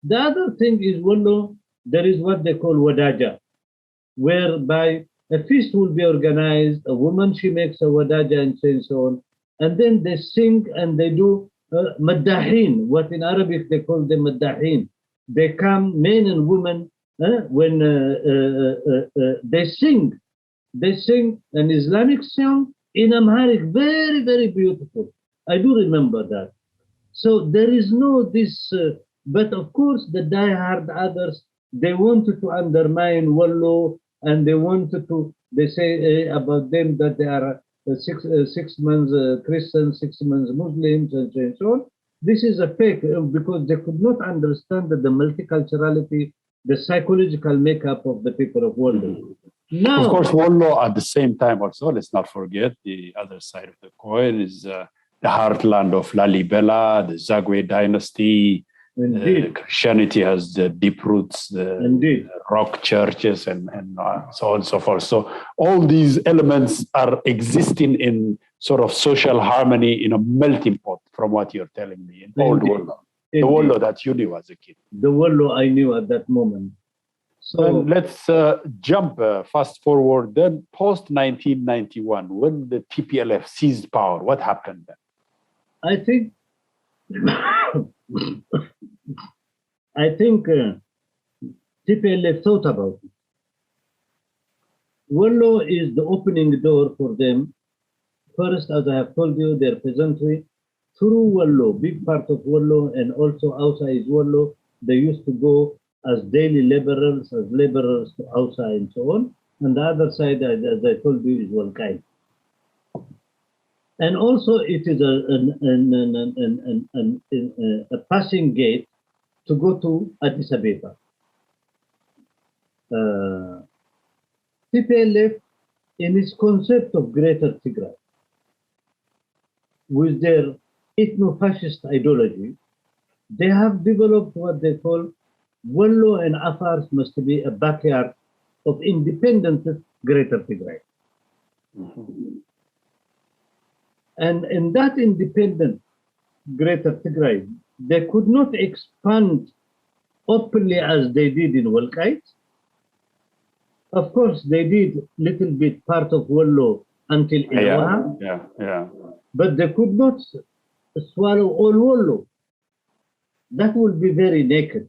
The other thing is Wollo, there is what they call wadaja, whereby a feast will be organized, a woman, she makes a wadaja and so on, and then they sing and they do maddahin, what in Arabic they call them maddahin. They come, men and women, when they sing an Islamic song in Amharic, very, very beautiful. I do remember that. So there is no this, but of course the diehard others, they wanted to undermine Wollo, and they wanted to, they say about them that they are 6 months Christians, 6 months Muslims, and so on. This is a fake because they could not understand that the multiculturality, the psychological makeup of the people of Wollo. Now, of course, Wollo at the same time also, let's not forget the other side of the coin is the heartland of Lalibela, the Zagwe dynasty. Christianity has the deep roots, the rock churches, and so on and so forth. So all these elements are existing in sort of social harmony in a melting pot, from what you're telling me, in old Wollo. The Wollo that you knew as a kid. The Wollo I knew at that moment. So then let's jump fast forward. Then post 1991, when the TPLF seized power, what happened then? I think TPLF thought about it. Wollo is the opening door for them. First, as I have told you, their peasantry, through Wollo, big part of Wollo, and also outside Wollo, they used to go as daily laborers, to outside and so on. And the other side, as I told you, is Wolkai. And also it is a passing gate to go to Addis Ababa. TPLF, in its concept of Greater Tigray, with their ethno-fascist ideology, they have developed what they call Wollo and Afars must be a backyard of independent Greater Tigray. Mm-hmm. And in that independent Greater Tigray, they could not expand openly as they did in Wolkite. Of course, they did little bit part of Wollo until yeah. But they could not swallow all Wollo. That would be very naked.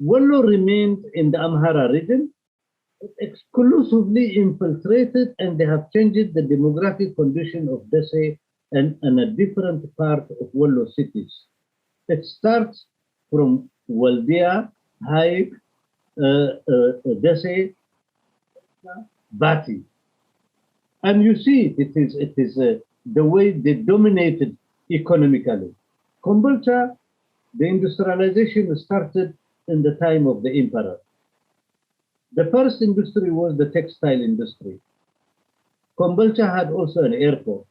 Wollo remained in the Amhara region, exclusively infiltrated, and they have changed the demographic condition of Dessie and a different part of Wollo cities. It starts from Waldia, Haik, Dessie, Bati. And you see, it is the way they dominated economically. Kombolcha, the industrialization started in the time of the emperor. The first industry was the textile industry. Kombolcha had also an airport.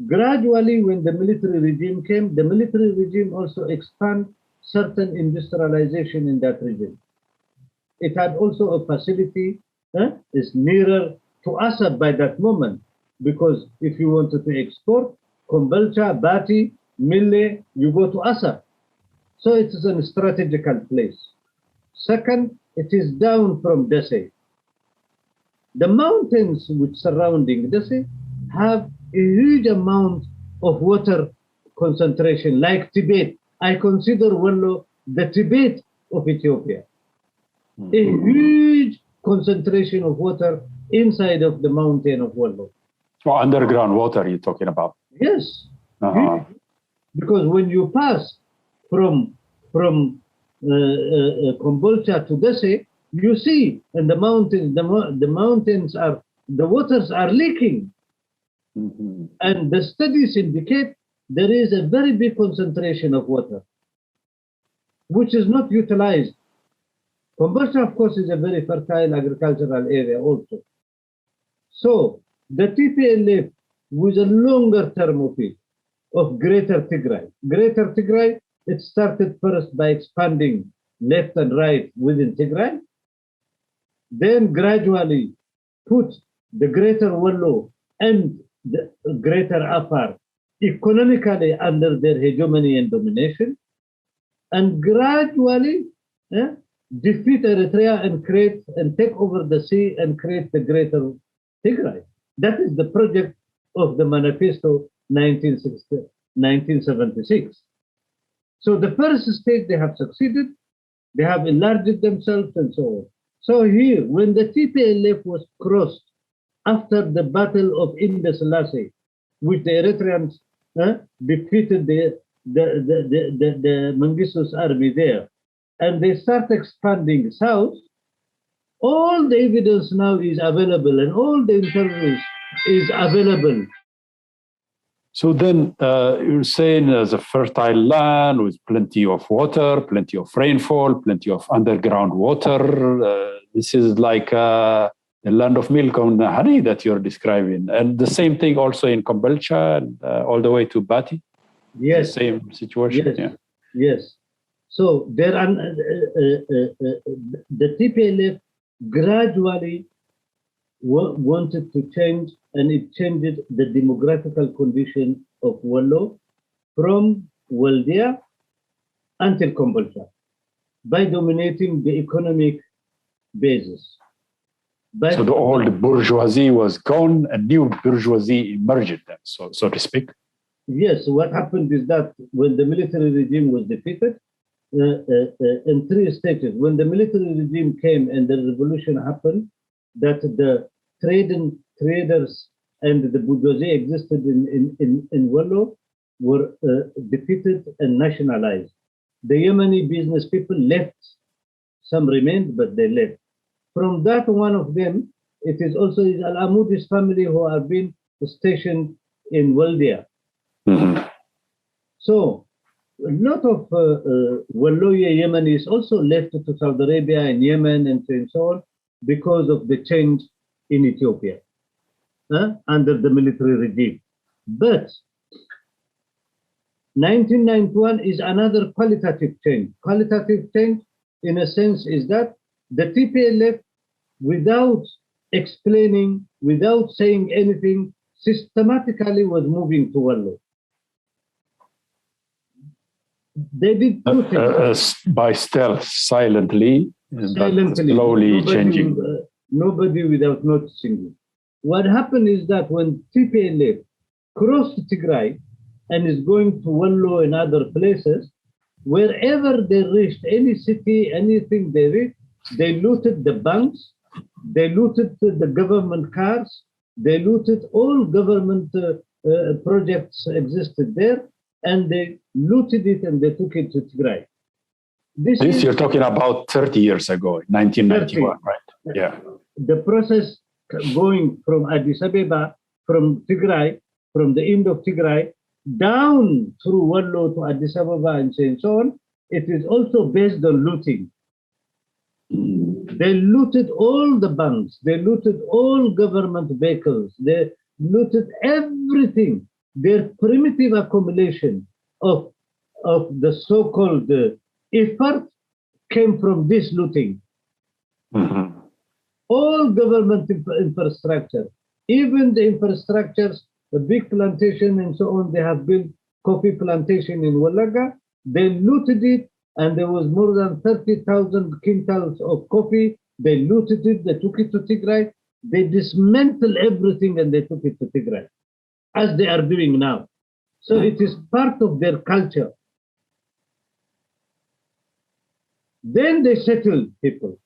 Gradually, when the military regime came, the military regime also expanded certain industrialization in that region. It had also a facility, is nearer to Assefa by that moment, because if you wanted to export, Kombolcha, Bati, Mille, you go to Assefa. So it is a strategical place. Second, it is down from Dessie. The mountains which surrounding Dessie have a huge amount of water concentration, like Tibet. I consider Wollo the Tibet of Ethiopia. A huge concentration of water inside of the mountain of Wollo. So underground water you're talking about? Yes. Because when you pass from Kombolcha to Dessie, you see, and the mountains are, the waters are leaking. Mm-hmm. And the studies indicate there is a very big concentration of water, which is not utilized. Kombolcha, of course, is a very fertile agricultural area also. So the TPLF, with a longer term of Greater Tigray. Greater Tigray, it started first by expanding left and right within Tigray, then gradually put the Greater Wollo and the Greater Afar economically under their hegemony and domination, and gradually defeat Eritrea and create and take over the sea and create the Greater Tigray. That is the project of the Manifesto 1976. So the first stage, they have succeeded, they have enlarged themselves and so on. So here, when the TPLF was crossed after the Battle of Indus Selassie, which the Eritreans defeated the Mengistu's army there, and they start expanding south, all the evidence now is available and all the interviews is available. So then you're saying there's a fertile land with plenty of water, plenty of rainfall, plenty of underground water. This is like the land of milk and honey that you're describing. And the same thing also in Kombolcha and all the way to Bati. Yes. The same situation. Yes. Yeah. Yes. So there are the TPLF gradually wanted to change, and it changed the demographical condition of Wollo from Waldia until Kombolcha by dominating the economic basis. So the old bourgeoisie was gone, a new bourgeoisie emerged then, so to speak. Yes, what happened is that when the military regime was defeated, in three stages, when the military regime came and the revolution happened, that the traders and the bourgeoisie existed in Wollo were defeated and nationalized. The Yemeni business people left. Some remained, but they left. From that, one of them, it is also Al-Amudi's family who have been stationed in Waldia. Mm-hmm. So a lot of Walloya Yemenis also left to Saudi Arabia and Yemen and so on because of the change in Ethiopia under the military regime. But 1991 is another qualitative change. Qualitative change, in a sense, is that the TPLF, without explaining, without saying anything, systematically was moving to Wollo. They did two things. By stealth, silently, slowly changing. Nobody without noticing it. What happened is that when TPLF crossed Tigray and is going to Wollo and other places, wherever they reached, any city, anything they reached, they looted the banks, they looted the government cars, they looted all government projects existed there, and they looted it and they took it to Tigray. This you're talking about 30 years ago, 1991, 30. Right? Yeah. The process going from Addis Ababa, from Tigray, from the end of Tigray, down through Wollo to Addis Ababa and so on, it is also based on looting. They looted all the banks, they looted all government vehicles, they looted everything. Their primitive accumulation of the so-called effort came from this looting. Mm-hmm. All government infrastructure, even the infrastructures, the big plantation and so on, they have built coffee plantation in Wallaga, they looted it, and there was more than 30,000 quintals of coffee. They looted it, they took it to Tigray, they dismantled everything and they took it to Tigray, as they are doing now. So it is part of their culture. Then they settled people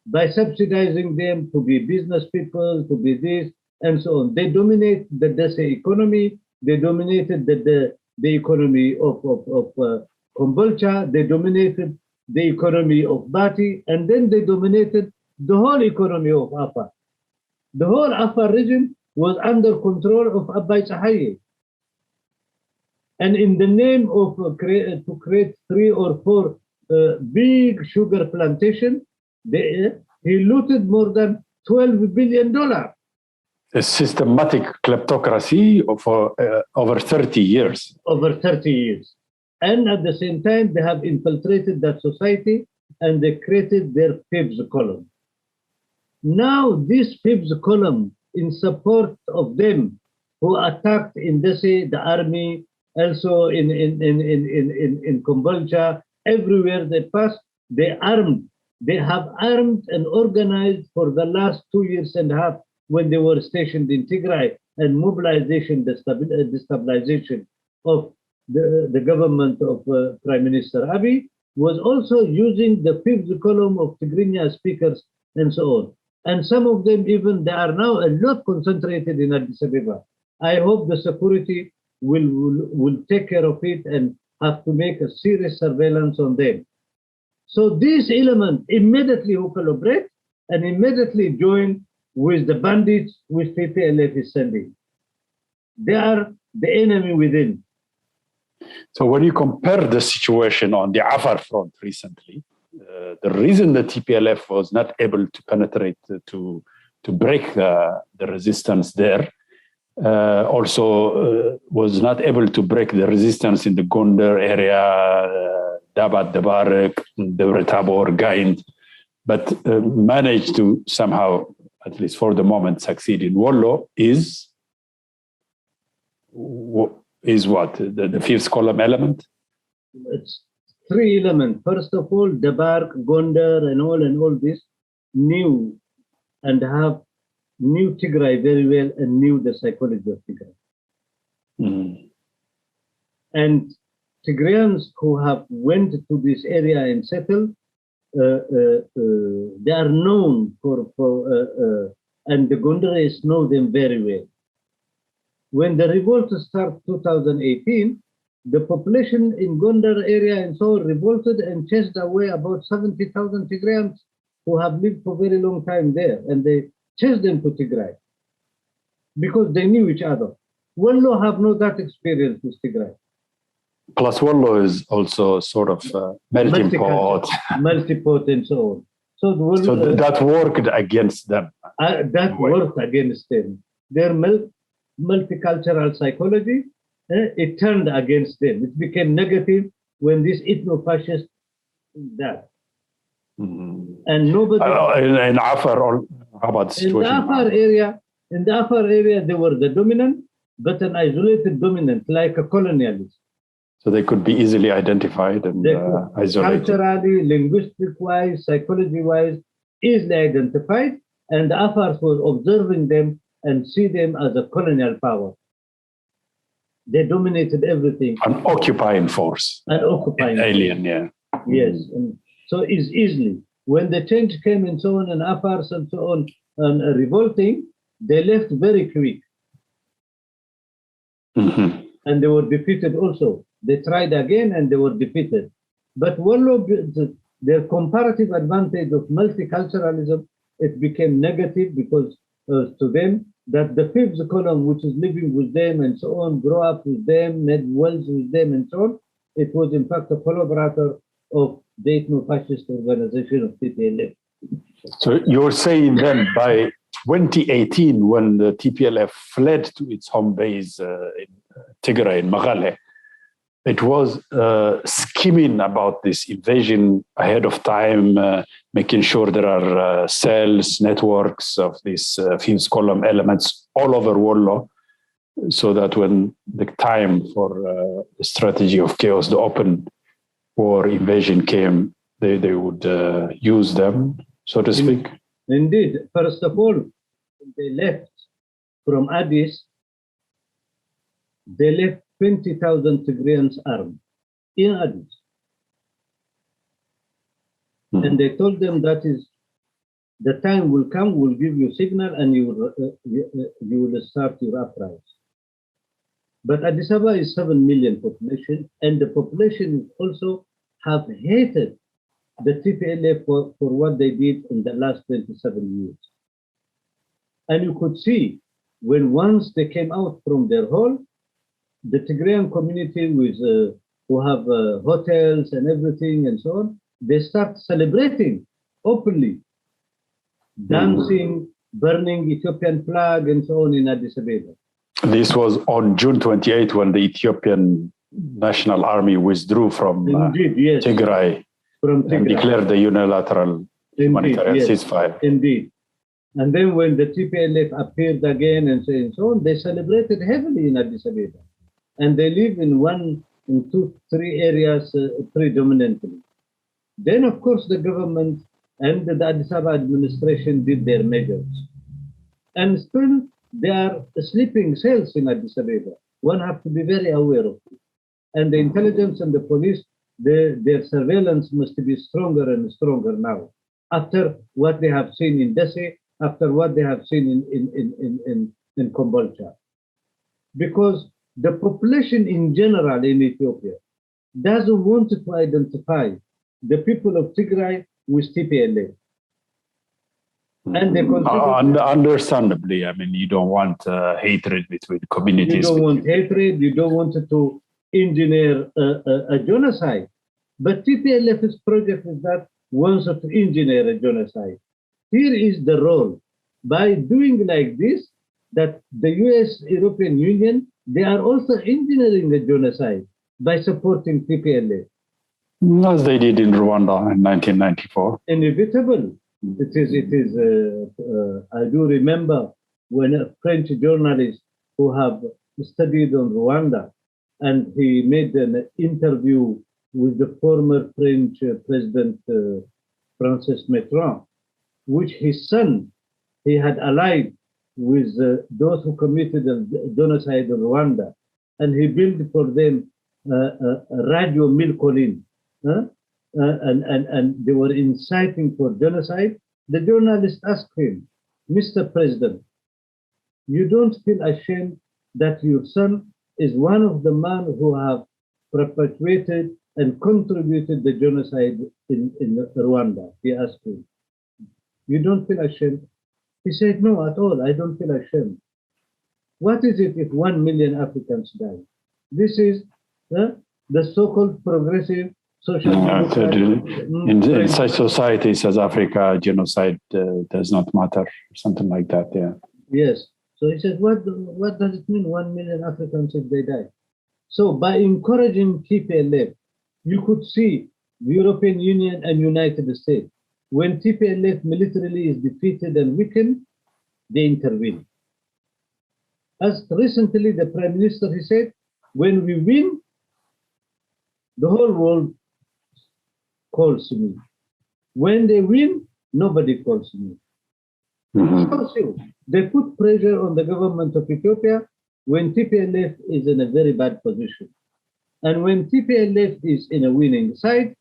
by subsidizing them to be business people, to be this, and so on. They dominate the Dessie economy, they dominated the economy of Kombolcha, they dominated the economy of Bati, and then they dominated the whole economy of Afar. The whole Afar region was under control of Abai Sahaye. And in the name of to create 3 or 4 big sugar plantation, he looted more than $12 billion. A systematic kleptocracy for over 30 years. Over 30 years. And at the same time, they have infiltrated that society and they created their fifth column. Now, this fifth column, in support of them who attacked in Dessie, the army, also in Kombolcha, everywhere they passed, they have armed and organized for the last 2 years and a half when they were stationed in Tigray, and mobilization, destabilization of the government of Prime Minister Abiy was also using the fifth column of Tigrinya speakers and so on. And some of them even, they are now a lot concentrated in Addis Ababa. I hope the security will take care of it and have to make a serious surveillance on them. So these elements immediately who collaborate and immediately join with the bandits which TPLF is sending. They are the enemy within. So when you compare the situation on the Afar front recently, the reason the TPLF was not able to penetrate to break the resistance there, also was not able to break the resistance in the Gondar area, Dabat, Dabarak, Debre Tabor, Gaind, but managed to somehow, at least for the moment, succeed in Wollo is what? The fifth column element? It's three elements. First of all, Dabark, Gondar, and all this knew and knew Tigray very well and knew the psychology of Tigray. Mm. And Tigrayans who have went to this area and settled, they are known and the Gondaris know them very well. When the revolt started 2018, the population in Gondar area and so on revolted and chased away about 70,000 Tigrayans who have lived for a very long time there, and they chased them to Tigray because they knew each other. Wollo have no that experience with Tigray. Plus Wollo is also sort of melting pot. Multi-pot and so on. So that worked against them. That worked against them. Their multicultural psychology, it turned against them. It became negative when this ethno-fascist that. Mm-hmm. And nobody in Afar, how about the situation? In the Afar area, they were the dominant, but an isolated dominant, like a colonialist. So they could be easily identified and isolated. Culturally, linguistic-wise, psychology-wise, easily identified, and the Afars were observing them and see them as a colonial power. They dominated everything. An occupying force. An occupying alien, force. Yeah. Yes. And so it's easily. When the change came and so on, and Afars and so on, and revolting, they left very quick. Mm-hmm. And they were defeated also. They tried again and they were defeated. But Wollo, their comparative advantage of multiculturalism, it became negative because to them, that the fifth column, which is living with them and so on, grow up with them, made wells with them and so on, it was in fact a collaborator of the ethno-fascist organization of TPLF. So you're saying then by 2018, when the TPLF fled to its home base in Tigray, in Magale, it was scheming about this invasion ahead of time, making sure there are cells, networks of these fifth column elements all over Wollo, so that when the time for the strategy of chaos, the open war invasion came, they would use them, so to speak. Indeed. First of all, they left from Addis, they left 20,000 Tigrayans armed in Addis. Mm-hmm. And they told them that is, the time will come, we'll give you signal and you will start your uprising. But Addis Ababa is 7 million population, and the population also have hated the TPLF for what they did in the last 27 years. And you could see when once they came out from their hole, the Tigrayan community with who have hotels and everything and so on, they start celebrating openly, dancing, burning Ethiopian flag and so on in Addis Ababa. This was on June 28 when the Ethiopian National Army withdrew from Tigray, and declared the unilateral humanitarian ceasefire. Indeed. And then when the TPLF appeared again and so on, they celebrated heavily in Addis Ababa. And they live in 2, 3 areas predominantly. Then, of course, the government and the Addis Ababa administration did their measures. And still, there are sleeping cells in Addis Ababa. One has to be very aware of it. And the intelligence and the police, their surveillance must be stronger and stronger now. After what they have seen in Dessie, after what they have seen in Kombolcha. Because the population in general in Ethiopia doesn't want to identify the people of Tigray with TPLF. And they consider understandably, I mean, you don't want hatred between communities. You don't want hatred. You don't want to engineer a genocide. But TPLF's project is that wants to engineer a genocide. Here is the role. By doing like this, that the US, European Union, they are also engineering a genocide by supporting TPLF. As they did in Rwanda in 1994. Inevitable. It is. I do remember when a French journalist who have studied on Rwanda, and he made an interview with the former French President Francis Mitterrand, which his son, he had allied with those who committed a genocide in Rwanda, and he built for them Radio Mille Collines. And they were inciting for genocide. The journalist asked him, Mr. President, you don't feel ashamed that your son is one of the men who have perpetuated and contributed the genocide in Rwanda? He asked him. You don't feel ashamed? He said, no, at all. I don't feel ashamed. What is it if 1 million Africans die? This is the so-called progressive social in such societies as Africa, genocide does not matter, something like that. Yeah. Yes. So he said, what does it mean 1 million Africans if they die? So by encouraging TPLF, you could see the European Union and United States. When TPLF militarily is defeated and weakened, they intervene. As recently the Prime Minister, he said, when we win, the whole world calls me. When they win, nobody calls me. They put pressure on the government of Ethiopia when TPLF is in a very bad position. And when TPLF is in a winning side,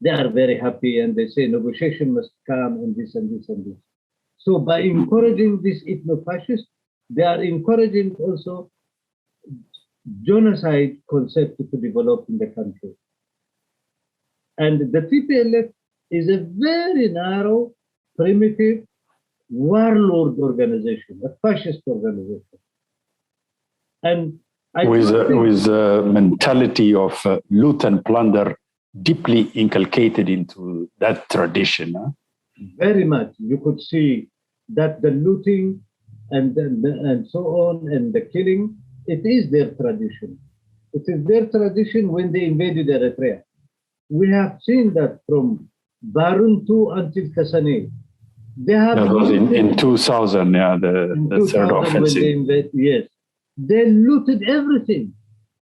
they are very happy and they say negotiation must come and this and this and this. So by encouraging this ethno-fascist, they are encouraging also genocide concept to develop in the country. And the TPLF is a very narrow, primitive, warlord organization, a fascist organization. And with a mentality of loot and plunder deeply inculcated into that tradition. Huh? Very much. You could see that the looting and so on and the killing, it is their tradition. It is their tradition when they invaded Eritrea. We have seen that from Baruntu until Kasane. They have that was in 2000, yeah, the third offensive. Yes. They looted everything.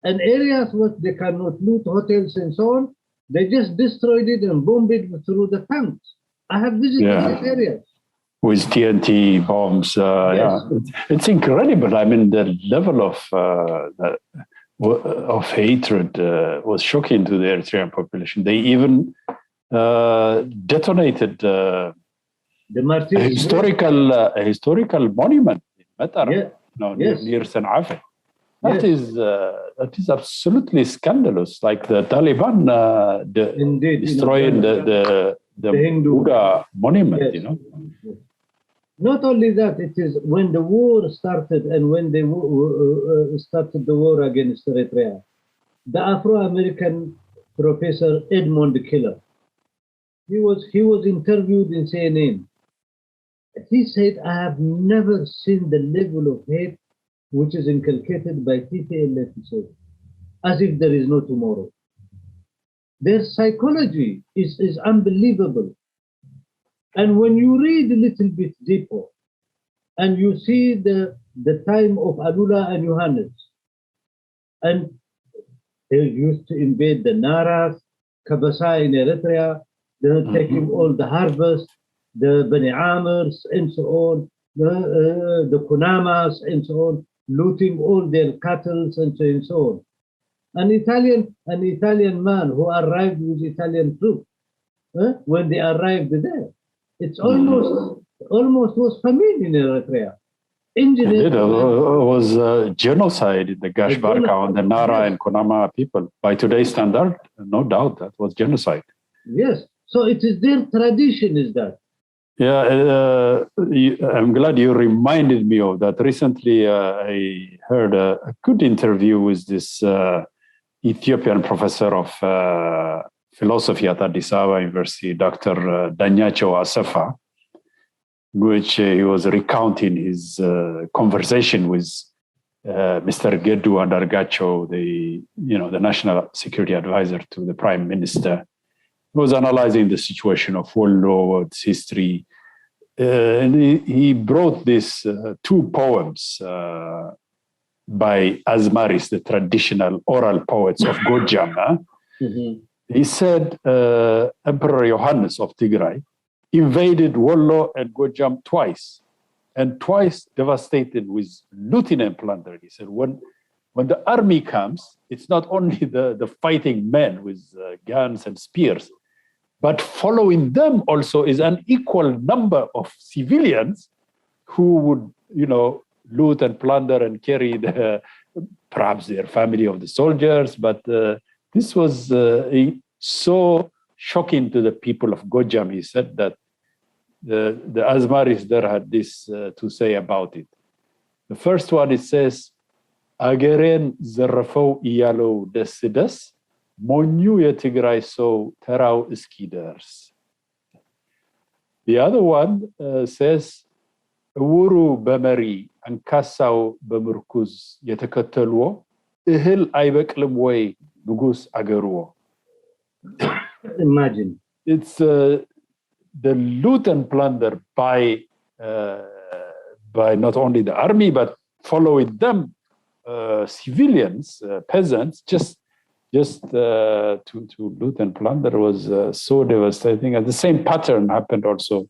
And areas what they cannot loot, hotels and so on, they just destroyed it and bombed it through the tanks. I have visited these areas. With TNT bombs, yeah. It's incredible. I mean, the level of hatred was shocking to the Eritrean population. They even detonated a historical monument in Matar, near San'afe. That is absolutely scandalous. Like the Taliban destroying the Buddha monument, you know. Not only that, it is when the war started and when they started the war against Eritrea, the Afro-American professor Edmund Killer, he was interviewed in CNN. He said, I have never seen the level of hate which is inculcated by TPLF, as if there is no tomorrow. Their psychology is unbelievable. And when you read a little bit deeper, and you see the time of Alula and Johannes, and they used to invade the Naras, Kabasa in Eritrea, they're taking all the harvest, the Bani Amirs and so on, the Kunamas and so on, looting all their cattle and so on. An Italian man who arrived with Italian troops, when they arrived there, it's almost was famine in Eritrea. It was genocide in the Gashbarka on the Nara and Kunama people. By today's standard, no doubt that was genocide. Yes. So it is their tradition is that. Yeah, I'm glad you reminded me of that. Recently, I heard a good interview with this Ethiopian professor of philosophy at Addis Ababa University, Dr. Dagnachew Assefa, in which he was recounting his conversation with Mr. Gedu Andargachew, the national security advisor to the prime minister. He was analyzing the situation of Wollo, its history, and he brought these two poems by Asmaris, the traditional oral poets of Gojam. Mm-hmm. He said Emperor Johannes of Tigray invaded Wollo and Gojam twice, and twice devastated with looting and plunder. He said, when the army comes, it's not only the fighting men with guns and spears, but following them also is an equal number of civilians who would, loot and plunder and carry perhaps their family of the soldiers. But this was so shocking to the people of Gojam. He said that the Asmaris there had this to say about it. The first one, it says, Ageren zerafou iyalo desides, Monyu የትግራይ ሰው ተራው እስኪደርስ. The other one says, እውሩ በመሪ አንካሳው በምርኩዝ የተከተልዎ እህል አይበቅልም ወይ ንጉስ አገርዎ. Imagine. It's the loot and plunder by not only the army, but following them, civilians, peasants, just to loot and plunder was so devastating. And the same pattern happened also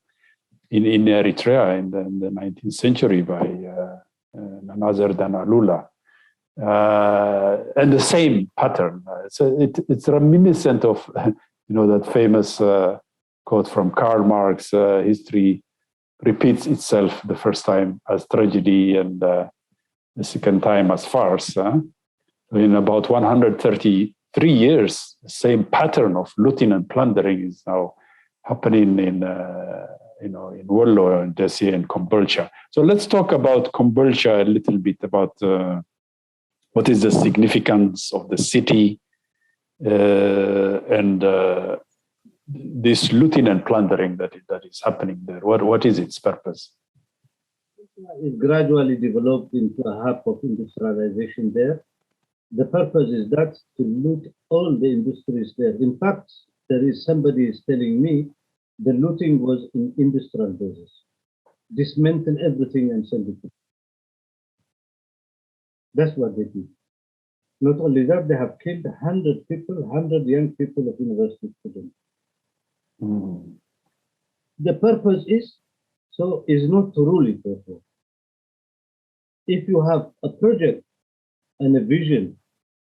in Eritrea in the 19th century by none other than Alula. And the same pattern. So it's reminiscent of, that famous quote from Karl Marx, history repeats itself the first time as tragedy and the second time as farce. In about 133 years, the same pattern of looting and plundering is now happening in Wollo and Dessie and Kombolcha. So let's talk about Kombolcha a little bit, about what is the significance of the city and this looting and plundering that is happening there. What is its purpose? It gradually developed into a hub of industrialization there. The purpose is that to loot all the industries there. In fact, somebody is telling me the looting was in industrial basis. Dismantle everything and send it to. That's what they did. Not only that, they have killed 100 people, 100 young people of university students. Mm. The purpose is not to rule it, therefore. If you have a project and a vision,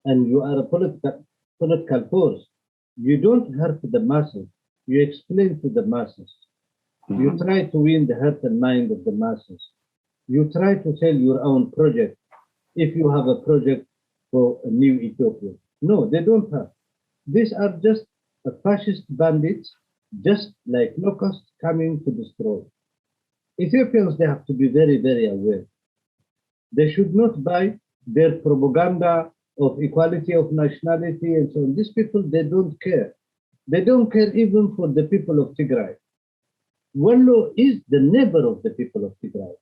and you are a political force, you don't hurt the masses. You explain to the masses. Mm-hmm. You try to win the heart and mind of the masses. You try to sell your own project. If you have a project for a new Ethiopia. No, they don't have. These are just fascist bandits, just like locusts coming to destroy. Ethiopians, they have to be very, very aware. They should not buy their propaganda of equality of nationality and so on. These people, they don't care. They don't care even for the people of Tigray. Wollo is the neighbor of the people of Tigray.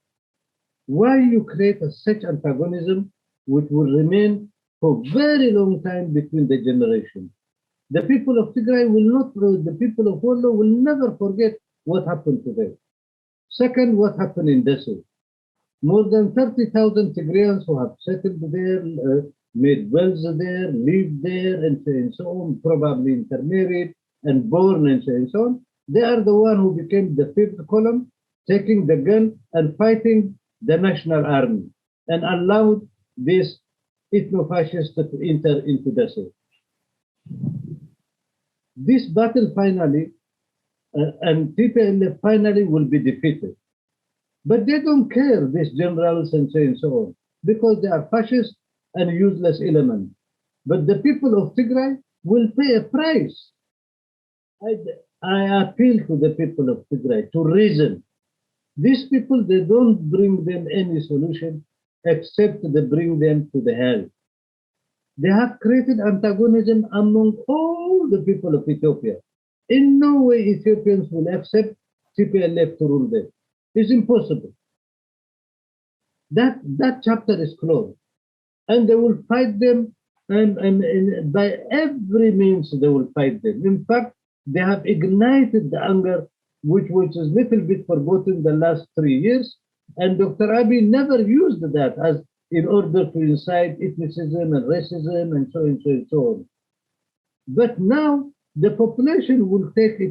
Why you create such antagonism which will remain for very long time between the generations? The people of Tigray the people of Wollo will never forget what happened to them. Second, what happened in Dessie. More than 30,000 Tigrayans who have settled there, made wells there, lived there, and so on, probably intermarried and born and so on. They are the one who became the fifth column, taking the gun and fighting the national army and allowed this ethno-fascists to enter into Dessie. This battle finally, and TPLF finally will be defeated. But they don't care, these generals and so on, because they are fascist and useless elements. But the people of Tigray will pay a price. I appeal to the people of Tigray to reason. These people, they don't bring them any solution except they bring them to the hell. They have created antagonism among all the people of Ethiopia. In no way Ethiopians will accept TPLF to rule them. It's impossible. That chapter is closed. And they will fight them, and by every means they will fight them. In fact, they have ignited the anger, which is little bit forgotten the last 3 years. And Dr. Abiy never used that as in order to incite ethnicism and racism and so on and so on. But now the population will take to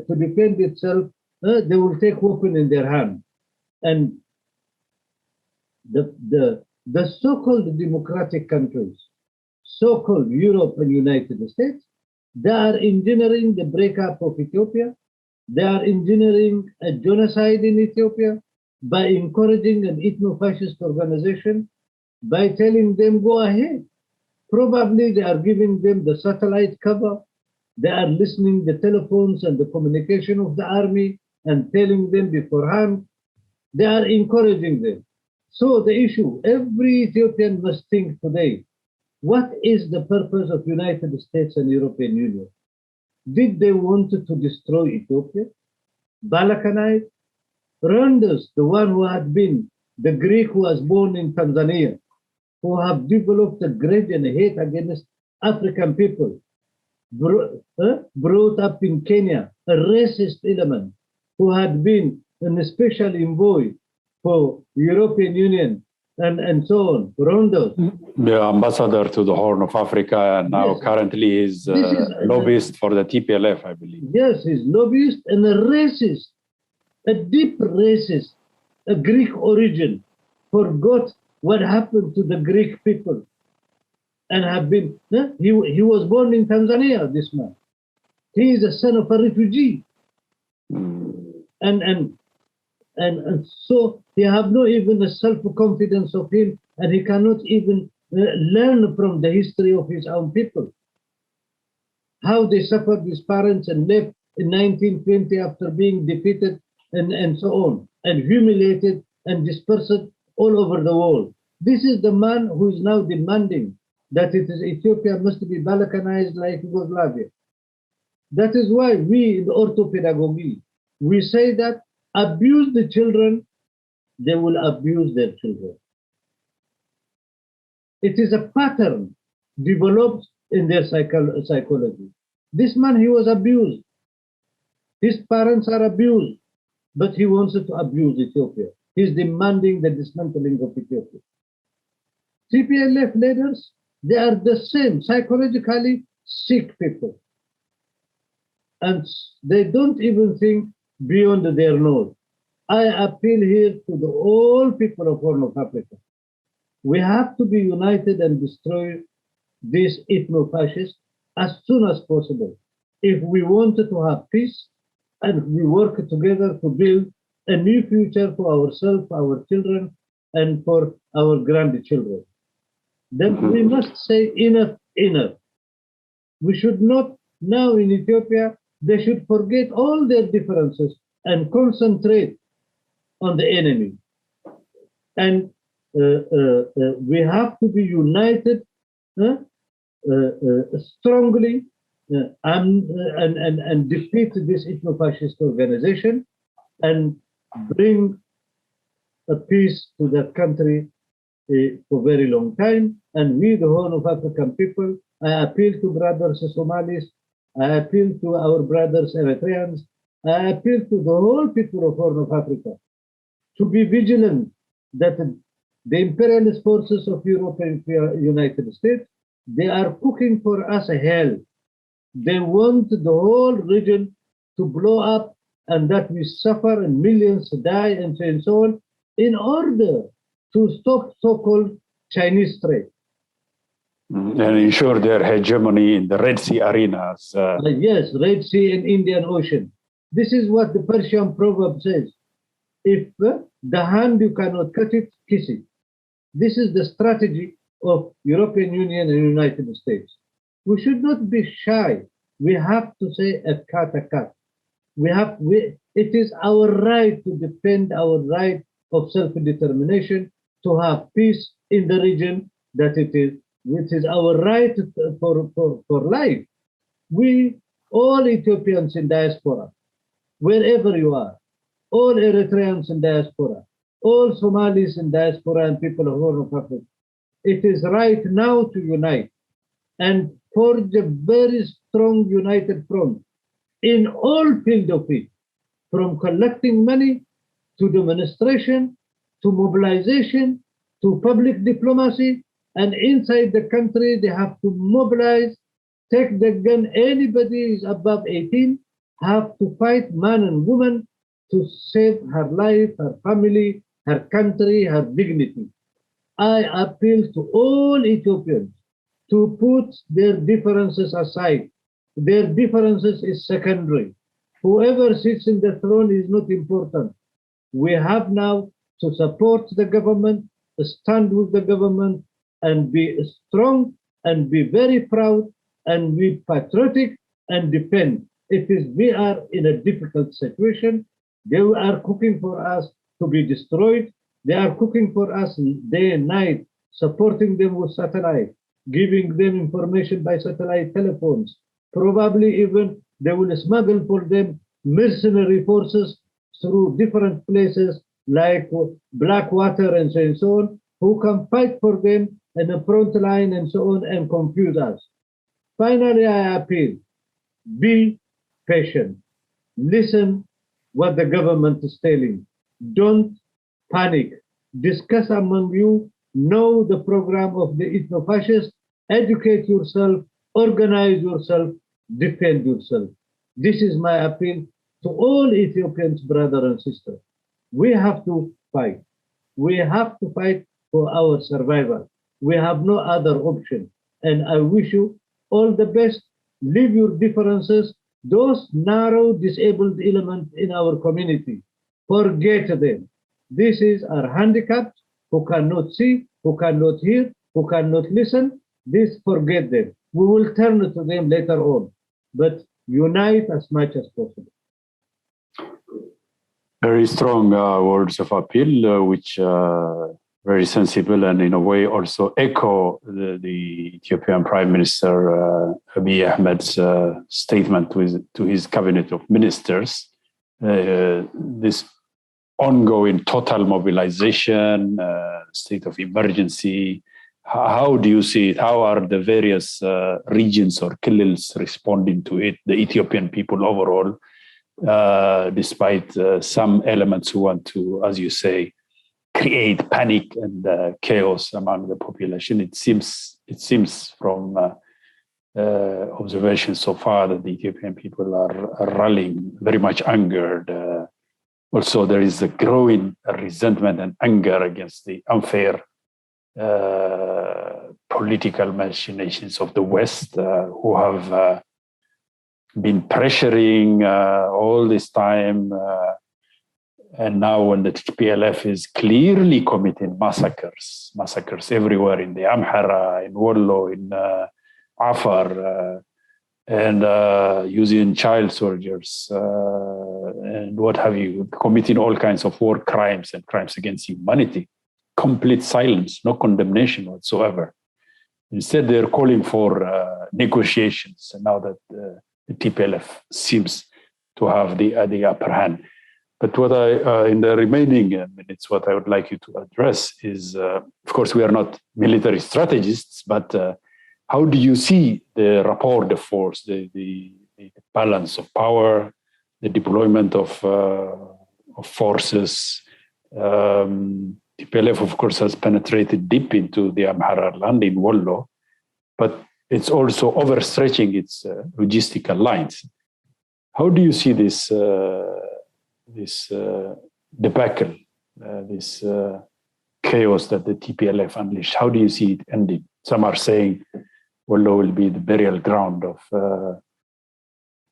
defend itself. They will take weapon in their hand, and the so-called democratic countries, so-called Europe and United States, they are engineering the breakup of Ethiopia. They are engineering a genocide in Ethiopia by encouraging an ethno-fascist organization, by telling them, go ahead. Probably they are giving them the satellite cover. They are listening the telephones and the communication of the army and telling them beforehand. They are encouraging them. So the issue, every Ethiopian must think today, what is the purpose of United States and European Union? Did they want to destroy Ethiopia? Balkanize? Rwandas, the one who had been the Greek who was born in Tanzania, who have developed a grudge and hate against African people, brought up in Kenya, a racist element who had been an special envoy for European Union and so on, Rwandas. The ambassador to the Horn of Africa, and now currently is lobbyist for the TPLF, I believe. Yes, he's lobbyist and a racist, a deep racist, a Greek origin, forgot what happened to the Greek people, and have been, he was born in Tanzania, this man. He is a son of a refugee. And so he have no even a self-confidence of him, and he cannot even learn from the history of his own people. How they suffered his parents and left in 1920 after being defeated and so on, and humiliated and dispersed all over the world. This is the man who is now demanding that Ethiopia must be Balkanized like Yugoslavia. That is why we in orthopedagogy, we say that abuse the children, they will abuse their children. It is a pattern developed in their psychology. This man, he was abused. His parents are abused, but he wants to abuse Ethiopia. He's demanding the dismantling of Ethiopia. TPLF leaders, they are the same, psychologically sick people. And they don't even think beyond their nose. I appeal here to the all people of Horn of Africa. We have to be united and destroy this ethno-fascist as soon as possible if we wanted to have peace and we work together to build a new future for ourselves, our children, and for our grandchildren. Then we must say enough, enough. We should not, now in Ethiopia, they should forget all their differences and concentrate on the enemy. And we have to be united strongly and defeat this ethno-fascist organization and bring a peace to that country for a very long time. And we, the Horn of African people, I appeal to brothers Somalis, I appeal to our brothers Eritreans, I appeal to the whole people of Horn of Africa to be vigilant that the imperialist forces of Europe and United States, they are cooking for us a hell. They want the whole region to blow up and that we suffer and millions die and so on in order to stop so-called Chinese trade. And ensure their hegemony in the Red Sea arenas. Yes, Red Sea and Indian Ocean. This is what the Persian proverb says. If the hand you cannot cut it, kiss it. This is the strategy of European Union and United States. We should not be shy We have to say a cut. It is our right to defend our right of self-determination, to have peace in the region which is our right for life. We, all Ethiopians in diaspora, wherever you are, all Eritreans in diaspora, all Somalis in diaspora and people of Horn of Africa, it is right now to unite and forge a very strong united front in all fields of it, from collecting money to demonstration, to mobilization, to public diplomacy, and inside the country they have to mobilize, take the gun. Anybody is above 18 have to fight, man and woman, to save her life, her family, her country, her dignity. I appeal to all Ethiopians to put their differences aside. Their differences is secondary. Whoever sits in the throne is not important. We have now to support the government, stand with the government, and be strong and be very proud and be patriotic and defend. We are in a difficult situation. They are cooking for us to be destroyed. They are cooking for us day and night, supporting them with satellite, giving them information by satellite telephones. Probably even they will smuggle for them mercenary forces through different places like Blackwater and so on, who can fight for them in the front line and so on and confuse us. Finally, I appeal, be patient. Listen what the government is telling. Don't panic. Discuss among you, know the program of the ethno-fascists, educate yourself, organize yourself, defend yourself. This is my appeal to all Ethiopians, brothers and sisters. We have to fight. We have to fight for our survival. We have no other option. And I wish you all the best. Leave your differences. Those narrow, disabled elements in our community, forget them. This is our handicapped who cannot see, who cannot hear, who cannot listen. This, forget them. We will turn to them later on, but unite as much as possible. Very strong words of appeal, which very sensible and in a way also echo the Ethiopian Prime Minister Abiy Ahmed's statement to his cabinet of ministers. This ongoing total mobilization, state of emergency. How do you see it? How are the various regions or killils responding to it, the Ethiopian people overall, despite some elements who want to, as you say, create panic and chaos among the population? It seems from observations so far that the Ethiopian people are rallying, very much angered. Also, there is a growing resentment and anger against the unfair political machinations of the West, who have been pressuring all this time. And now when the TPLF is clearly committing massacres everywhere in the Amhara, in Wollo, in Afar, and using child soldiers and what have you, committing all kinds of war crimes and crimes against humanity. Complete silence, no condemnation whatsoever. Instead, they're calling for negotiations. And now that the TPLF seems to have the upper hand. But what in the remaining minutes, what I would like you to address is, of course, we are not military strategists, but how do you see the rapport de force, the balance of power, the deployment of forces? TPLF, of course, has penetrated deep into the Amhara land in Wollo, but it's also overstretching its logistical lines. How do you see this debacle, this chaos that the TPLF unleashed? How do you see it ending? Some are saying Wollo will be the burial ground of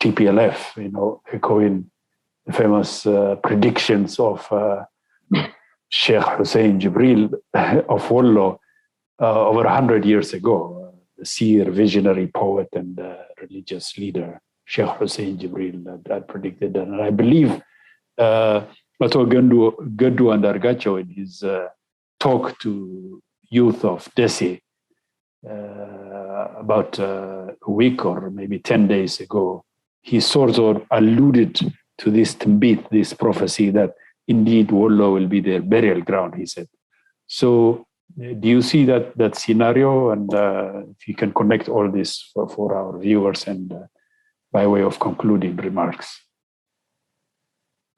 TPLF, echoing the famous predictions of Sheikh Hussein Jibril of Wollo over 100 years ago. seer, visionary poet and religious leader, Sheikh Hussein Jibril, that predicted that. And I believe also Gedu Andargachew in his talk to youth of Dessie about a week or maybe 10 days ago, he sort of alluded to this tambit, this prophecy that indeed Wollo will be their burial ground, he said. So do you see that scenario? And if you can connect all this for our viewers and by way of concluding remarks.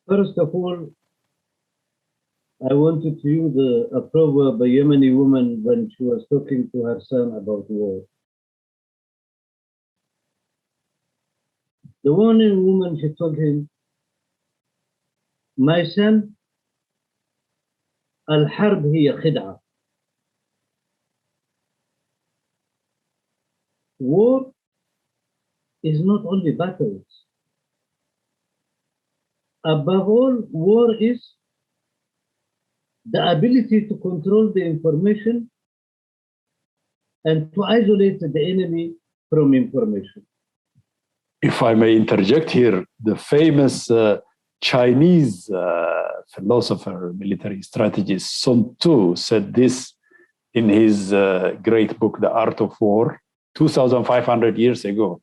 First of all, I wanted to use a proverb by a Yemeni woman when she was talking to her son about war. The woman, she told him, my son, al-harb hiya khid'a. War is not only battles. Above all, war is the ability to control the information and to isolate the enemy from information. If I may interject here, the famous Chinese philosopher, military strategist Sun Tzu said this in his great book, The Art of War, 2,500 years ago.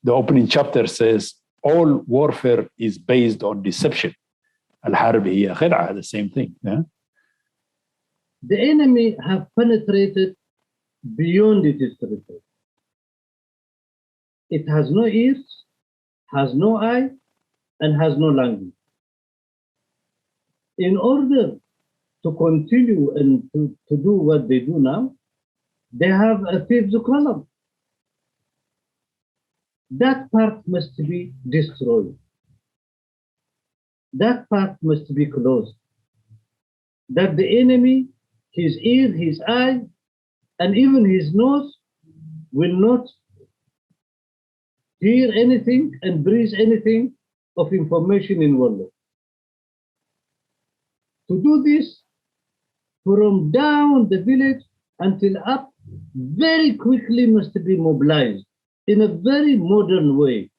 The opening chapter says, all warfare is based on deception. Al-harb hiya khid'a, the same thing. Yeah? The enemy have penetrated beyond its territory. It has no ears, has no eye, and has no language. In order to continue and to do what they do now, they have a fifth column. That part must be destroyed. That part must be closed. That the enemy, his ear, his eye, and even his nose will not hear anything and breathe anything of information in Wollo. To do this, from down the village until up, very quickly must be mobilized in a very modern way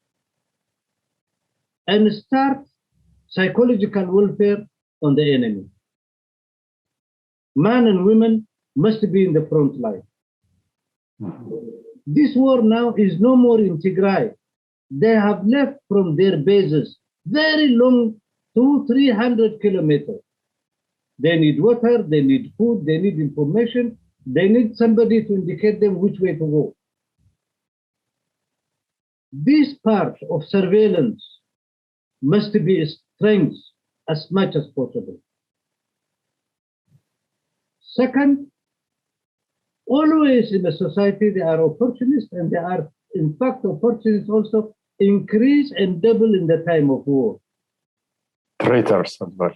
and start psychological warfare on the enemy. Men and women must be in the front line. This war now is no more in Tigray. They have left from their bases very long, 200-300 kilometers. They need water, they need food, they need information, they need somebody to indicate them which way to go. This part of surveillance must be strengthened as much as possible. Second, always in a society there are opportunists, and there are in fact opportunists also increase and double in the time of war. Traitors as well.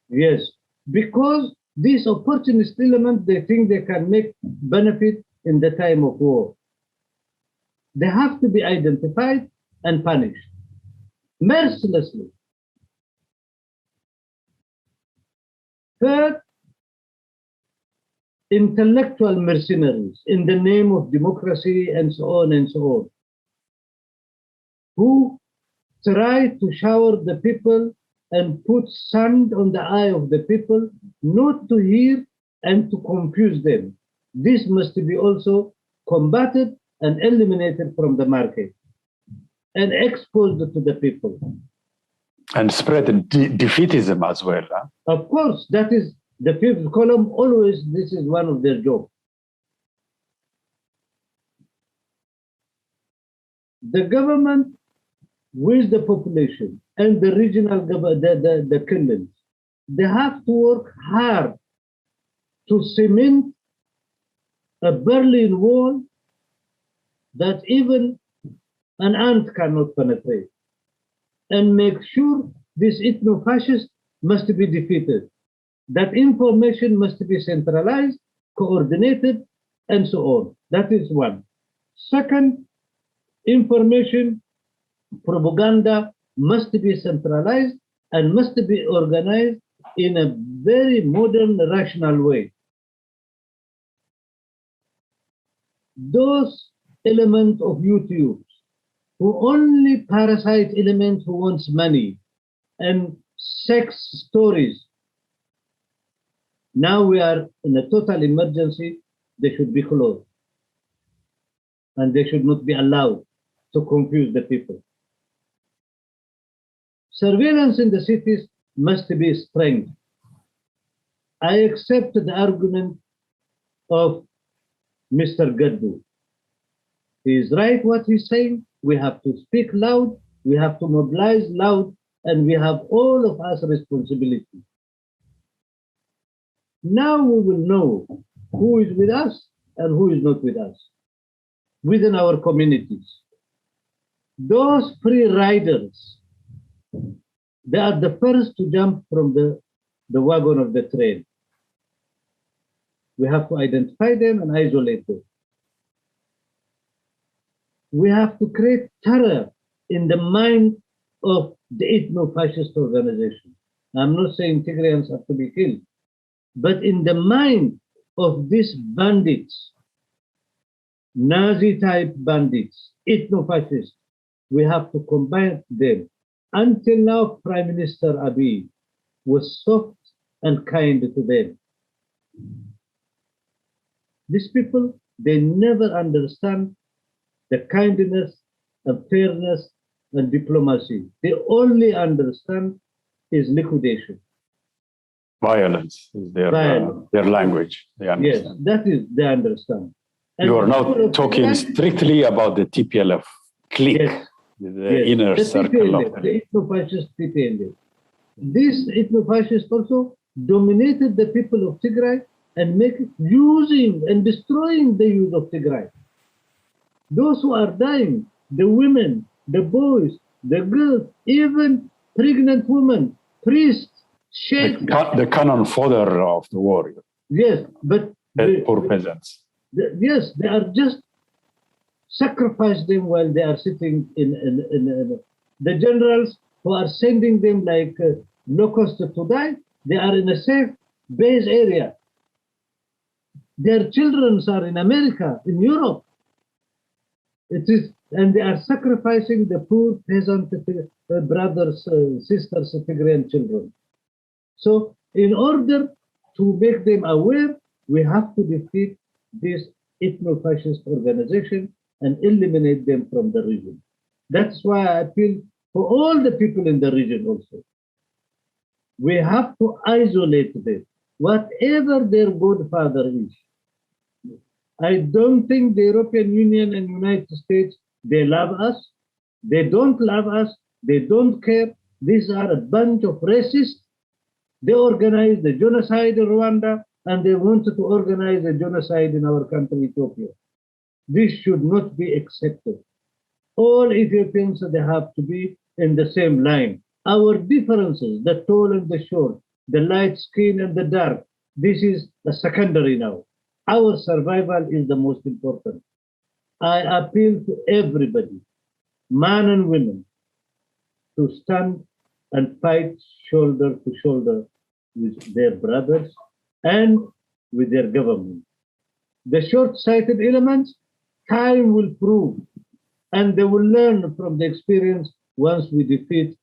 Yes, because these opportunist elements, they think they can make benefit in the time of war. They have to be identified and punished mercilessly. Third, intellectual mercenaries in the name of democracy and so on, who try to shower the people and put sand on the eye of the people, not to hear and to confuse them. This must be also combated and eliminated from the market and exposed to the people. And spread defeatism as well. Huh? Of course, that is the fifth column. Always, this is one of their jobs. The government with the population and the regional government, the kingdoms, they have to work hard to cement a Berlin Wall that even an ant cannot penetrate, and make sure this ethno-fascist must be defeated, that information must be centralized, coordinated, and so on. That is one. Second, information propaganda must be centralized and must be organized in a very modern, rational way. Those element of YouTube, who only parasite element who wants money and sex stories. Now we are in a total emergency. They should be closed. And they should not be allowed to confuse the people. Surveillance in the cities must be strengthened. I accept the argument of Mr. Gedu. He is right what he's saying. We have to speak loud, we have to mobilize loud, and we have all of us responsibility. Now we will know who is with us and who is not with us within our communities. Those free riders, they are the first to jump from the wagon of the train. We have to identify them and isolate them. We have to create terror in the mind of the ethno-fascist organization. I'm not saying Tigrayans have to be killed, but in the mind of these bandits, Nazi-type bandits, ethno-fascists, we have to combat them. Until now, Prime Minister Abiy was soft and kind to them. These people, they never understand the kindness and fairness and diplomacy. They only understand is liquidation. Violence is their language. They understand. Yes, that is, they understand. And you are now talking strictly about the TPLF clique, yes, the inner the circle TPLF, of the ethno-fascist TPLF. This ethno-fascist also dominated the people of Tigray and using and destroying the youth of Tigray. Those who are dying, the women, the boys, the girls, even pregnant women, priests, sheikhs. The cannon fodder of the war. Yes, but poor peasants. Yes, they are just sacrifice them while they are sitting in the generals who are sending them like locusts to die. They are in a safe base area. Their children are in America, in Europe. It is, and they are sacrificing the poor peasant brothers, sisters, Tigrayan children. So, in order to make them aware, we have to defeat this ethno-fascist organization and eliminate them from the region. That's why I appeal for all the people in the region also. We have to isolate them, whatever their godfather is. I don't think the European Union and United States, they love us. They don't love us. They don't care. These are a bunch of racists. They organized the genocide in Rwanda, and they wanted to organize a genocide in our country, Ethiopia. This should not be accepted. All Ethiopians, they have to be in the same line. Our differences, the tall and the short, the light skin and the dark, this is a secondary now. Our survival is the most important. I appeal to everybody, man and women, to stand and fight shoulder to shoulder with their brothers and with their government. The short-sighted elements, time will prove, and they will learn from the experience once we defeat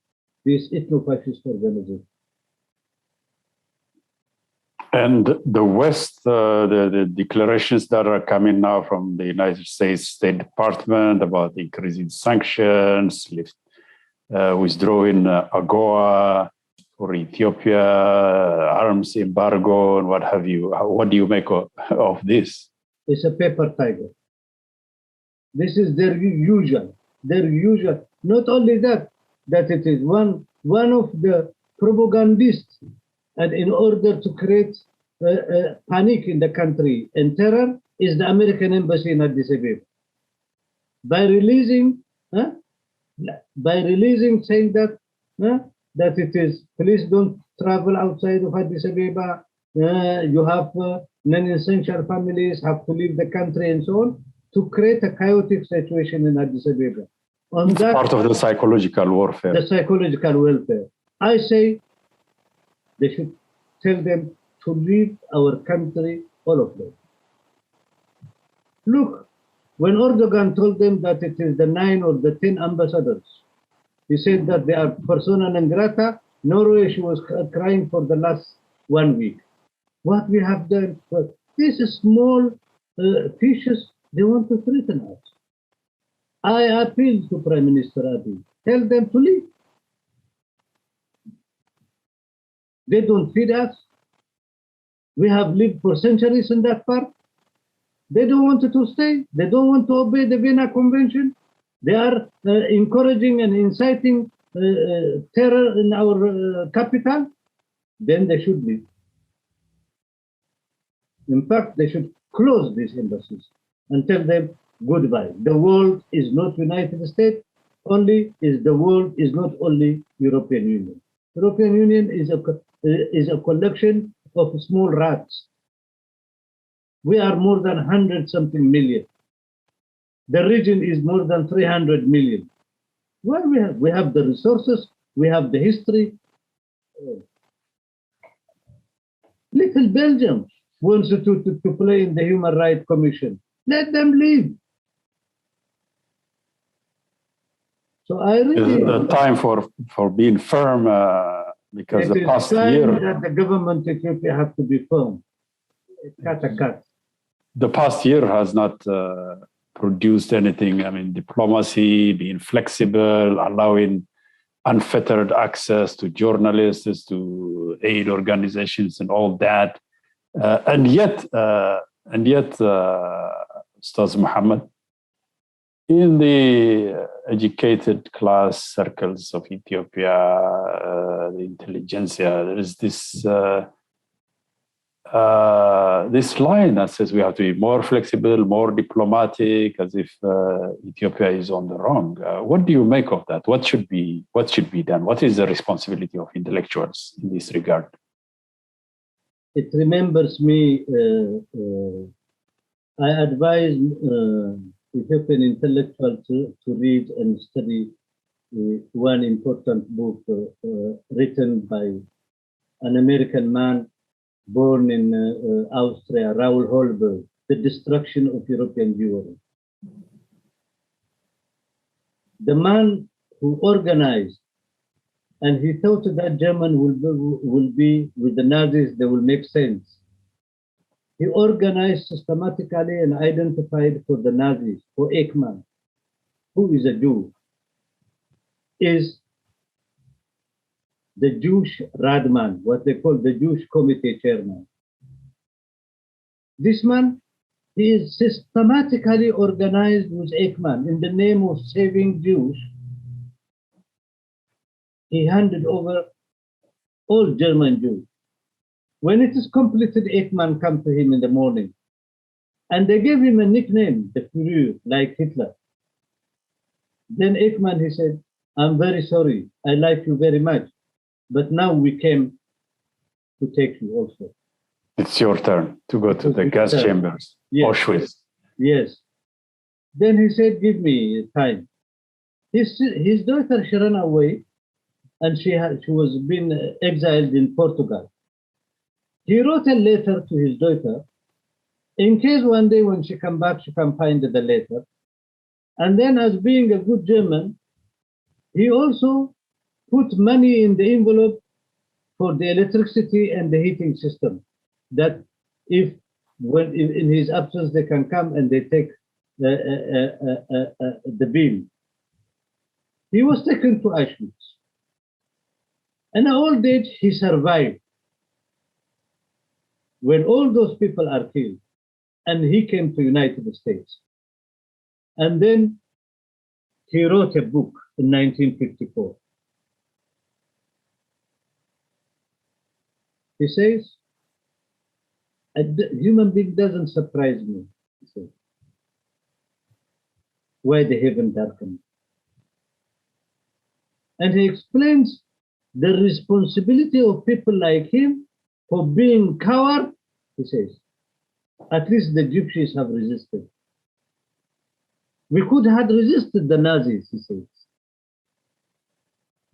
this ethno-fascist organization. And the West, the declarations that are coming now from the United States State Department about increasing sanctions, withdrawing HoA for Ethiopia, arms embargo, and what have you. What do you make of this? It's a paper tiger. This is their usual. Not only that it is one of the propagandists, and in order to create panic in the country and terror, is the American embassy in Addis Ababa. By releasing saying that that it is, please don't travel outside of Addis Ababa. You have non-essential families have to leave the country and so on, to create a chaotic situation in Addis Ababa. On it's that, part of the psychological warfare. The psychological warfare. I say they should tell them to leave our country, all of them. Look, When Erdogan told them that it is the 9 or the 10 ambassadors, he said that they are persona non grata. Norway, she was crying for the last 1 week. What we have done, well, these small fishes, they want to threaten us. I appeal to Prime Minister Abiy, tell them to leave. They don't feed us. We have lived for centuries in that part. They don't want to stay. They don't want to obey the Vienna Convention. They are encouraging and inciting terror in our capital. Then they should leave. In fact, they should close these embassies and tell them goodbye. The world is not United States, the world is not only European Union. European Union is a collection of small rats. We are more than 100-something million. The region is more than 300 million. Well, we have the resources, we have the history. Little Belgium wants to play in the Human Rights Commission. Let them leave. So I really... Is the time for being firm because the past year... that the government of Ethiopia have to be firm. Cut. The past year has not produced anything. I mean, diplomacy, being flexible, allowing unfettered access to journalists, to aid organizations, and all that. And yet, Ustaz Mohamed, in the educated class circles of Ethiopia, the intelligentsia, there is this line that says we have to be more flexible, more diplomatic, as if Ethiopia is on the wrong. What do you make of that? What should be done? What is the responsibility of intellectuals in this regard? It remembers me. I advise Ethiopian intellectuals to read and study one important book written by an American man born in Austria, Raoul Holberg, The Destruction of European Jewry. The man who organized, and he thought that German will be with the Nazis, they will make sense. He organized systematically and identified for the Nazis, for Ekman, who is a Jew, is the Jewish Radman, what they call the Jewish Committee Chairman. This man, he is systematically organized with Ekman in the name of saving Jews. He handed over all German Jews. When it is completed, Ekman come to him in the morning, and they gave him a nickname, the Führer, like Hitler. Then Ekman, he said, I'm very sorry, I like you very much, but now we came to take you also. It's your turn to go to the gas chambers, yes. Auschwitz. Yes. Then he said, give me time. His daughter, she ran away, and she was being exiled in Portugal. He wrote a letter to his daughter, in case one day when she come back, she can find the letter. And then, as being a good German, he also put money in the envelope for the electricity and the heating system, that if when in his absence they can come and they take the bill. He was taken to Auschwitz. In old age, he survived when all those people are killed, and he came to United States. And then he wrote a book in 1954. He says, a human being doesn't surprise me, he says. Why the heaven darkened? And he explains the responsibility of people like him for being coward, he says. At least the Gypsies have resisted. We could have resisted the Nazis, he says.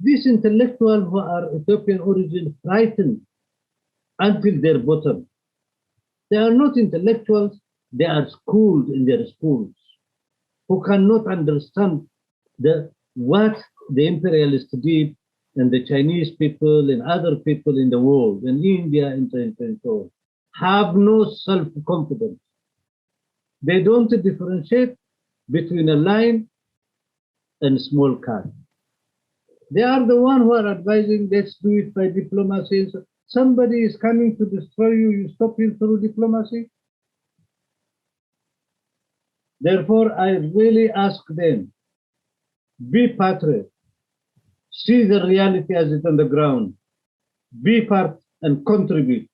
These intellectuals who are Ethiopian origin frightened until their bottom. They are not intellectuals, they are schooled in their schools. who cannot understand what the imperialists did and the Chinese people and other people in the world, and India and so on, have no self-confidence. They don't differentiate between a lion and a small cat. They are the one who are advising, let's do it by diplomacy. Somebody is coming to destroy you, you stop him through diplomacy. Therefore, I really ask them, be patriot, see the reality as it's on the ground, be part and contribute.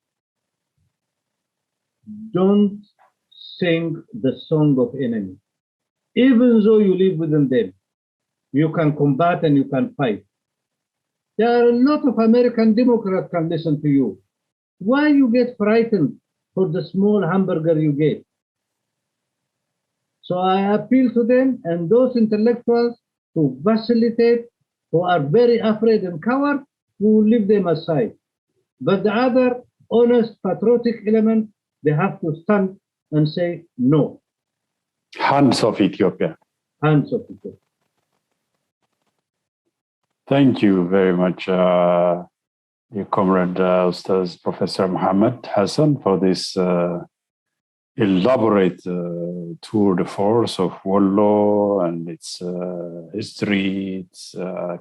Don't sing the song of enemy. Even though you live within them, you can combat and you can fight. There are a lot of American Democrats can listen to you. Why you get frightened for the small hamburger you get? So I appeal to them and those intellectuals who facilitate, who are very afraid and coward, who leave them aside. But the other honest, patriotic element, they have to stand and say no. Hands of Ethiopia. Hands of Ethiopia. Thank you very much, your comrade, Ustaz Professor Mohamed Hassan, for this elaborate tour de force of Wollo and its history, its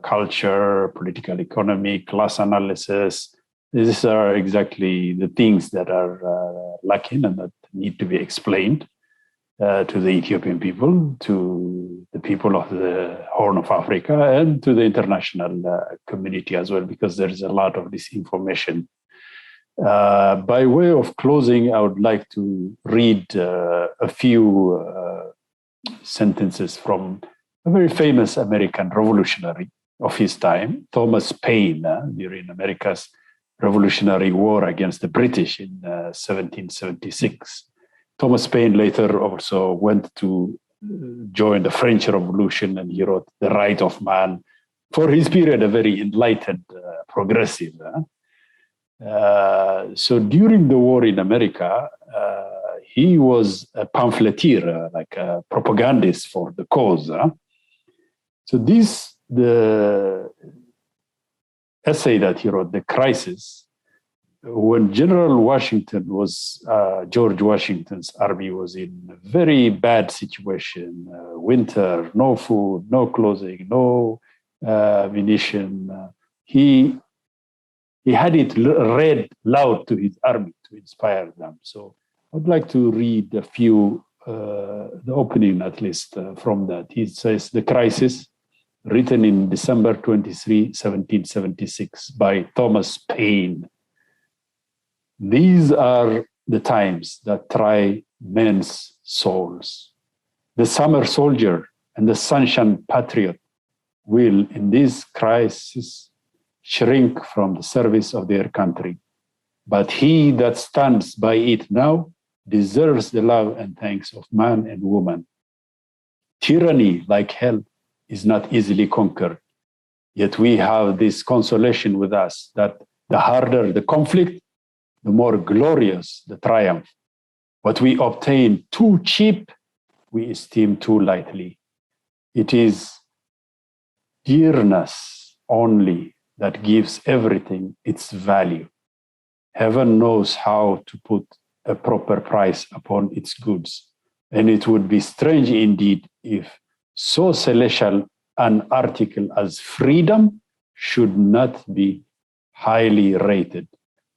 culture, political economy, class analysis. These are exactly the things that are lacking and that need to be explained to the Ethiopian people, to the people of the Horn of Africa, and to the international community as well, because there is a lot of disinformation. By way of closing, I would like to read a few sentences from a very famous American revolutionary of his time, Thomas Paine, during America's Revolutionary War against the British in 1776. Thomas Paine later also went to join the French Revolution, and he wrote The Right of Man, for his period a very enlightened, progressive. So during the war in America, he was a pamphleteer, like a propagandist for the cause. So the essay that he wrote, The Crisis, when General Washington was, George Washington's army was in a very bad situation, winter, no food, no clothing, no ammunition. He had it read loud to his army to inspire them. So I'd like to read a few, the opening at least from that. He says, The Crisis, written in December 23, 1776 by Thomas Paine. These are the times that try men's souls. The summer soldier and the sunshine patriot will, in this crisis, shrink from the service of their country. But he that stands by it now deserves the love and thanks of man and woman. Tyranny, like hell, is not easily conquered. Yet we have this consolation with us that the harder the conflict, the more glorious the triumph. What we obtain too cheap, we esteem too lightly. It is dearness only that gives everything its value. Heaven knows how to put a proper price upon its goods, and it would be strange indeed if so celestial an article as freedom should not be highly rated.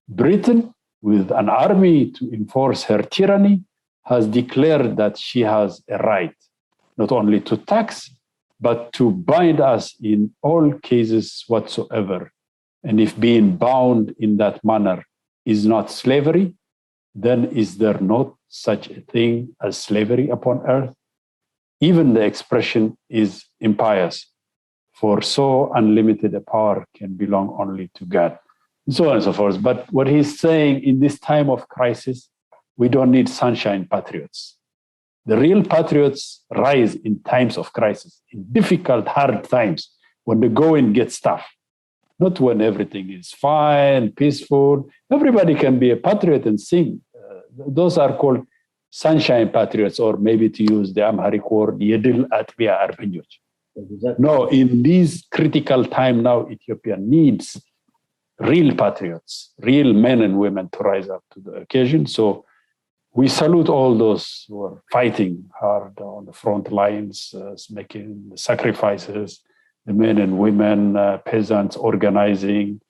Britain, with an army to enforce her tyranny, has declared that she has a right not only to tax, but to bind us in all cases whatsoever. And if being bound in that manner is not slavery, then is there not such a thing as slavery upon earth? Even the expression is impious, for so unlimited a power can belong only to God. And so on and so forth. But what he's saying, in this time of crisis, we don't need sunshine patriots. The real patriots rise in times of crisis, in difficult, hard times, when the going gets tough, not when everything is fine, peaceful. Everybody can be a patriot and sing. Those are called sunshine patriots, or maybe to use the Amharic word, Yedil Atbiya Arbenyoch. Exactly. No, in these critical time now, Ethiopia needs real patriots, real men and women to rise up to the occasion. So we salute all those who are fighting hard on the front lines, making the sacrifices, the men and women, peasants organizing.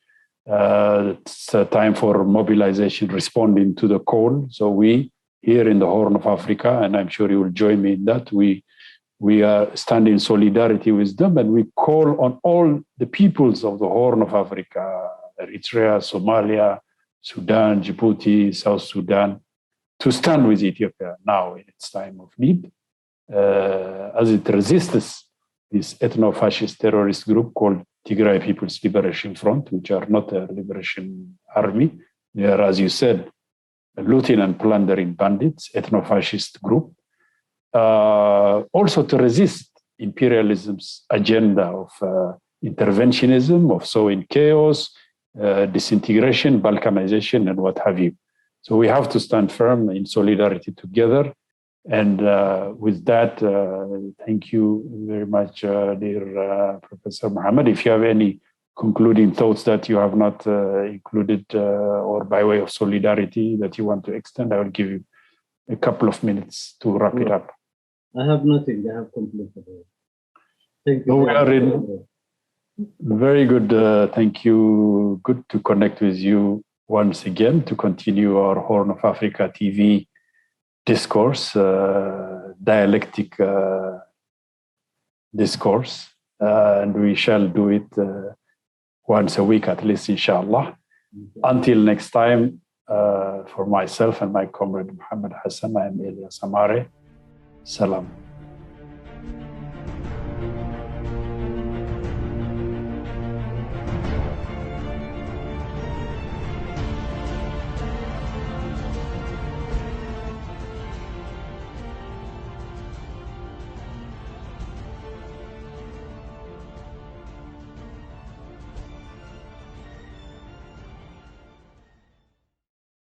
It's a time for mobilization, responding to the call. So we here in the Horn of Africa, and I'm sure you will join me in that, we are stand in solidarity with them, and we call on all the peoples of the Horn of Africa, Eritrea, Somalia, Sudan, Djibouti, South Sudan, to stand with Ethiopia now in its time of need, as it resists this ethno-fascist terrorist group called Tigray People's Liberation Front, which are not a liberation army. They are, as you said, looting and plundering bandits, ethno-fascist group. Also to resist imperialism's agenda of interventionism, of sowing chaos, disintegration, Balkanization, and what have you. So we have to stand firm in solidarity together. And with that, thank you very much, dear Professor Mohamed. If you have any concluding thoughts that you have not included or by way of solidarity that you want to extend, I will give you a couple of minutes to wrap it up. I have nothing. I have completed it. Thank you. We are in very good. Thank you. Good to connect with you once again to continue our Horn of Africa TV discourse, dialectic discourse, and we shall do it once a week at least, inshallah. Until next time, for myself and my comrade Mohamed Hassan, I am Elias Amare. Salam.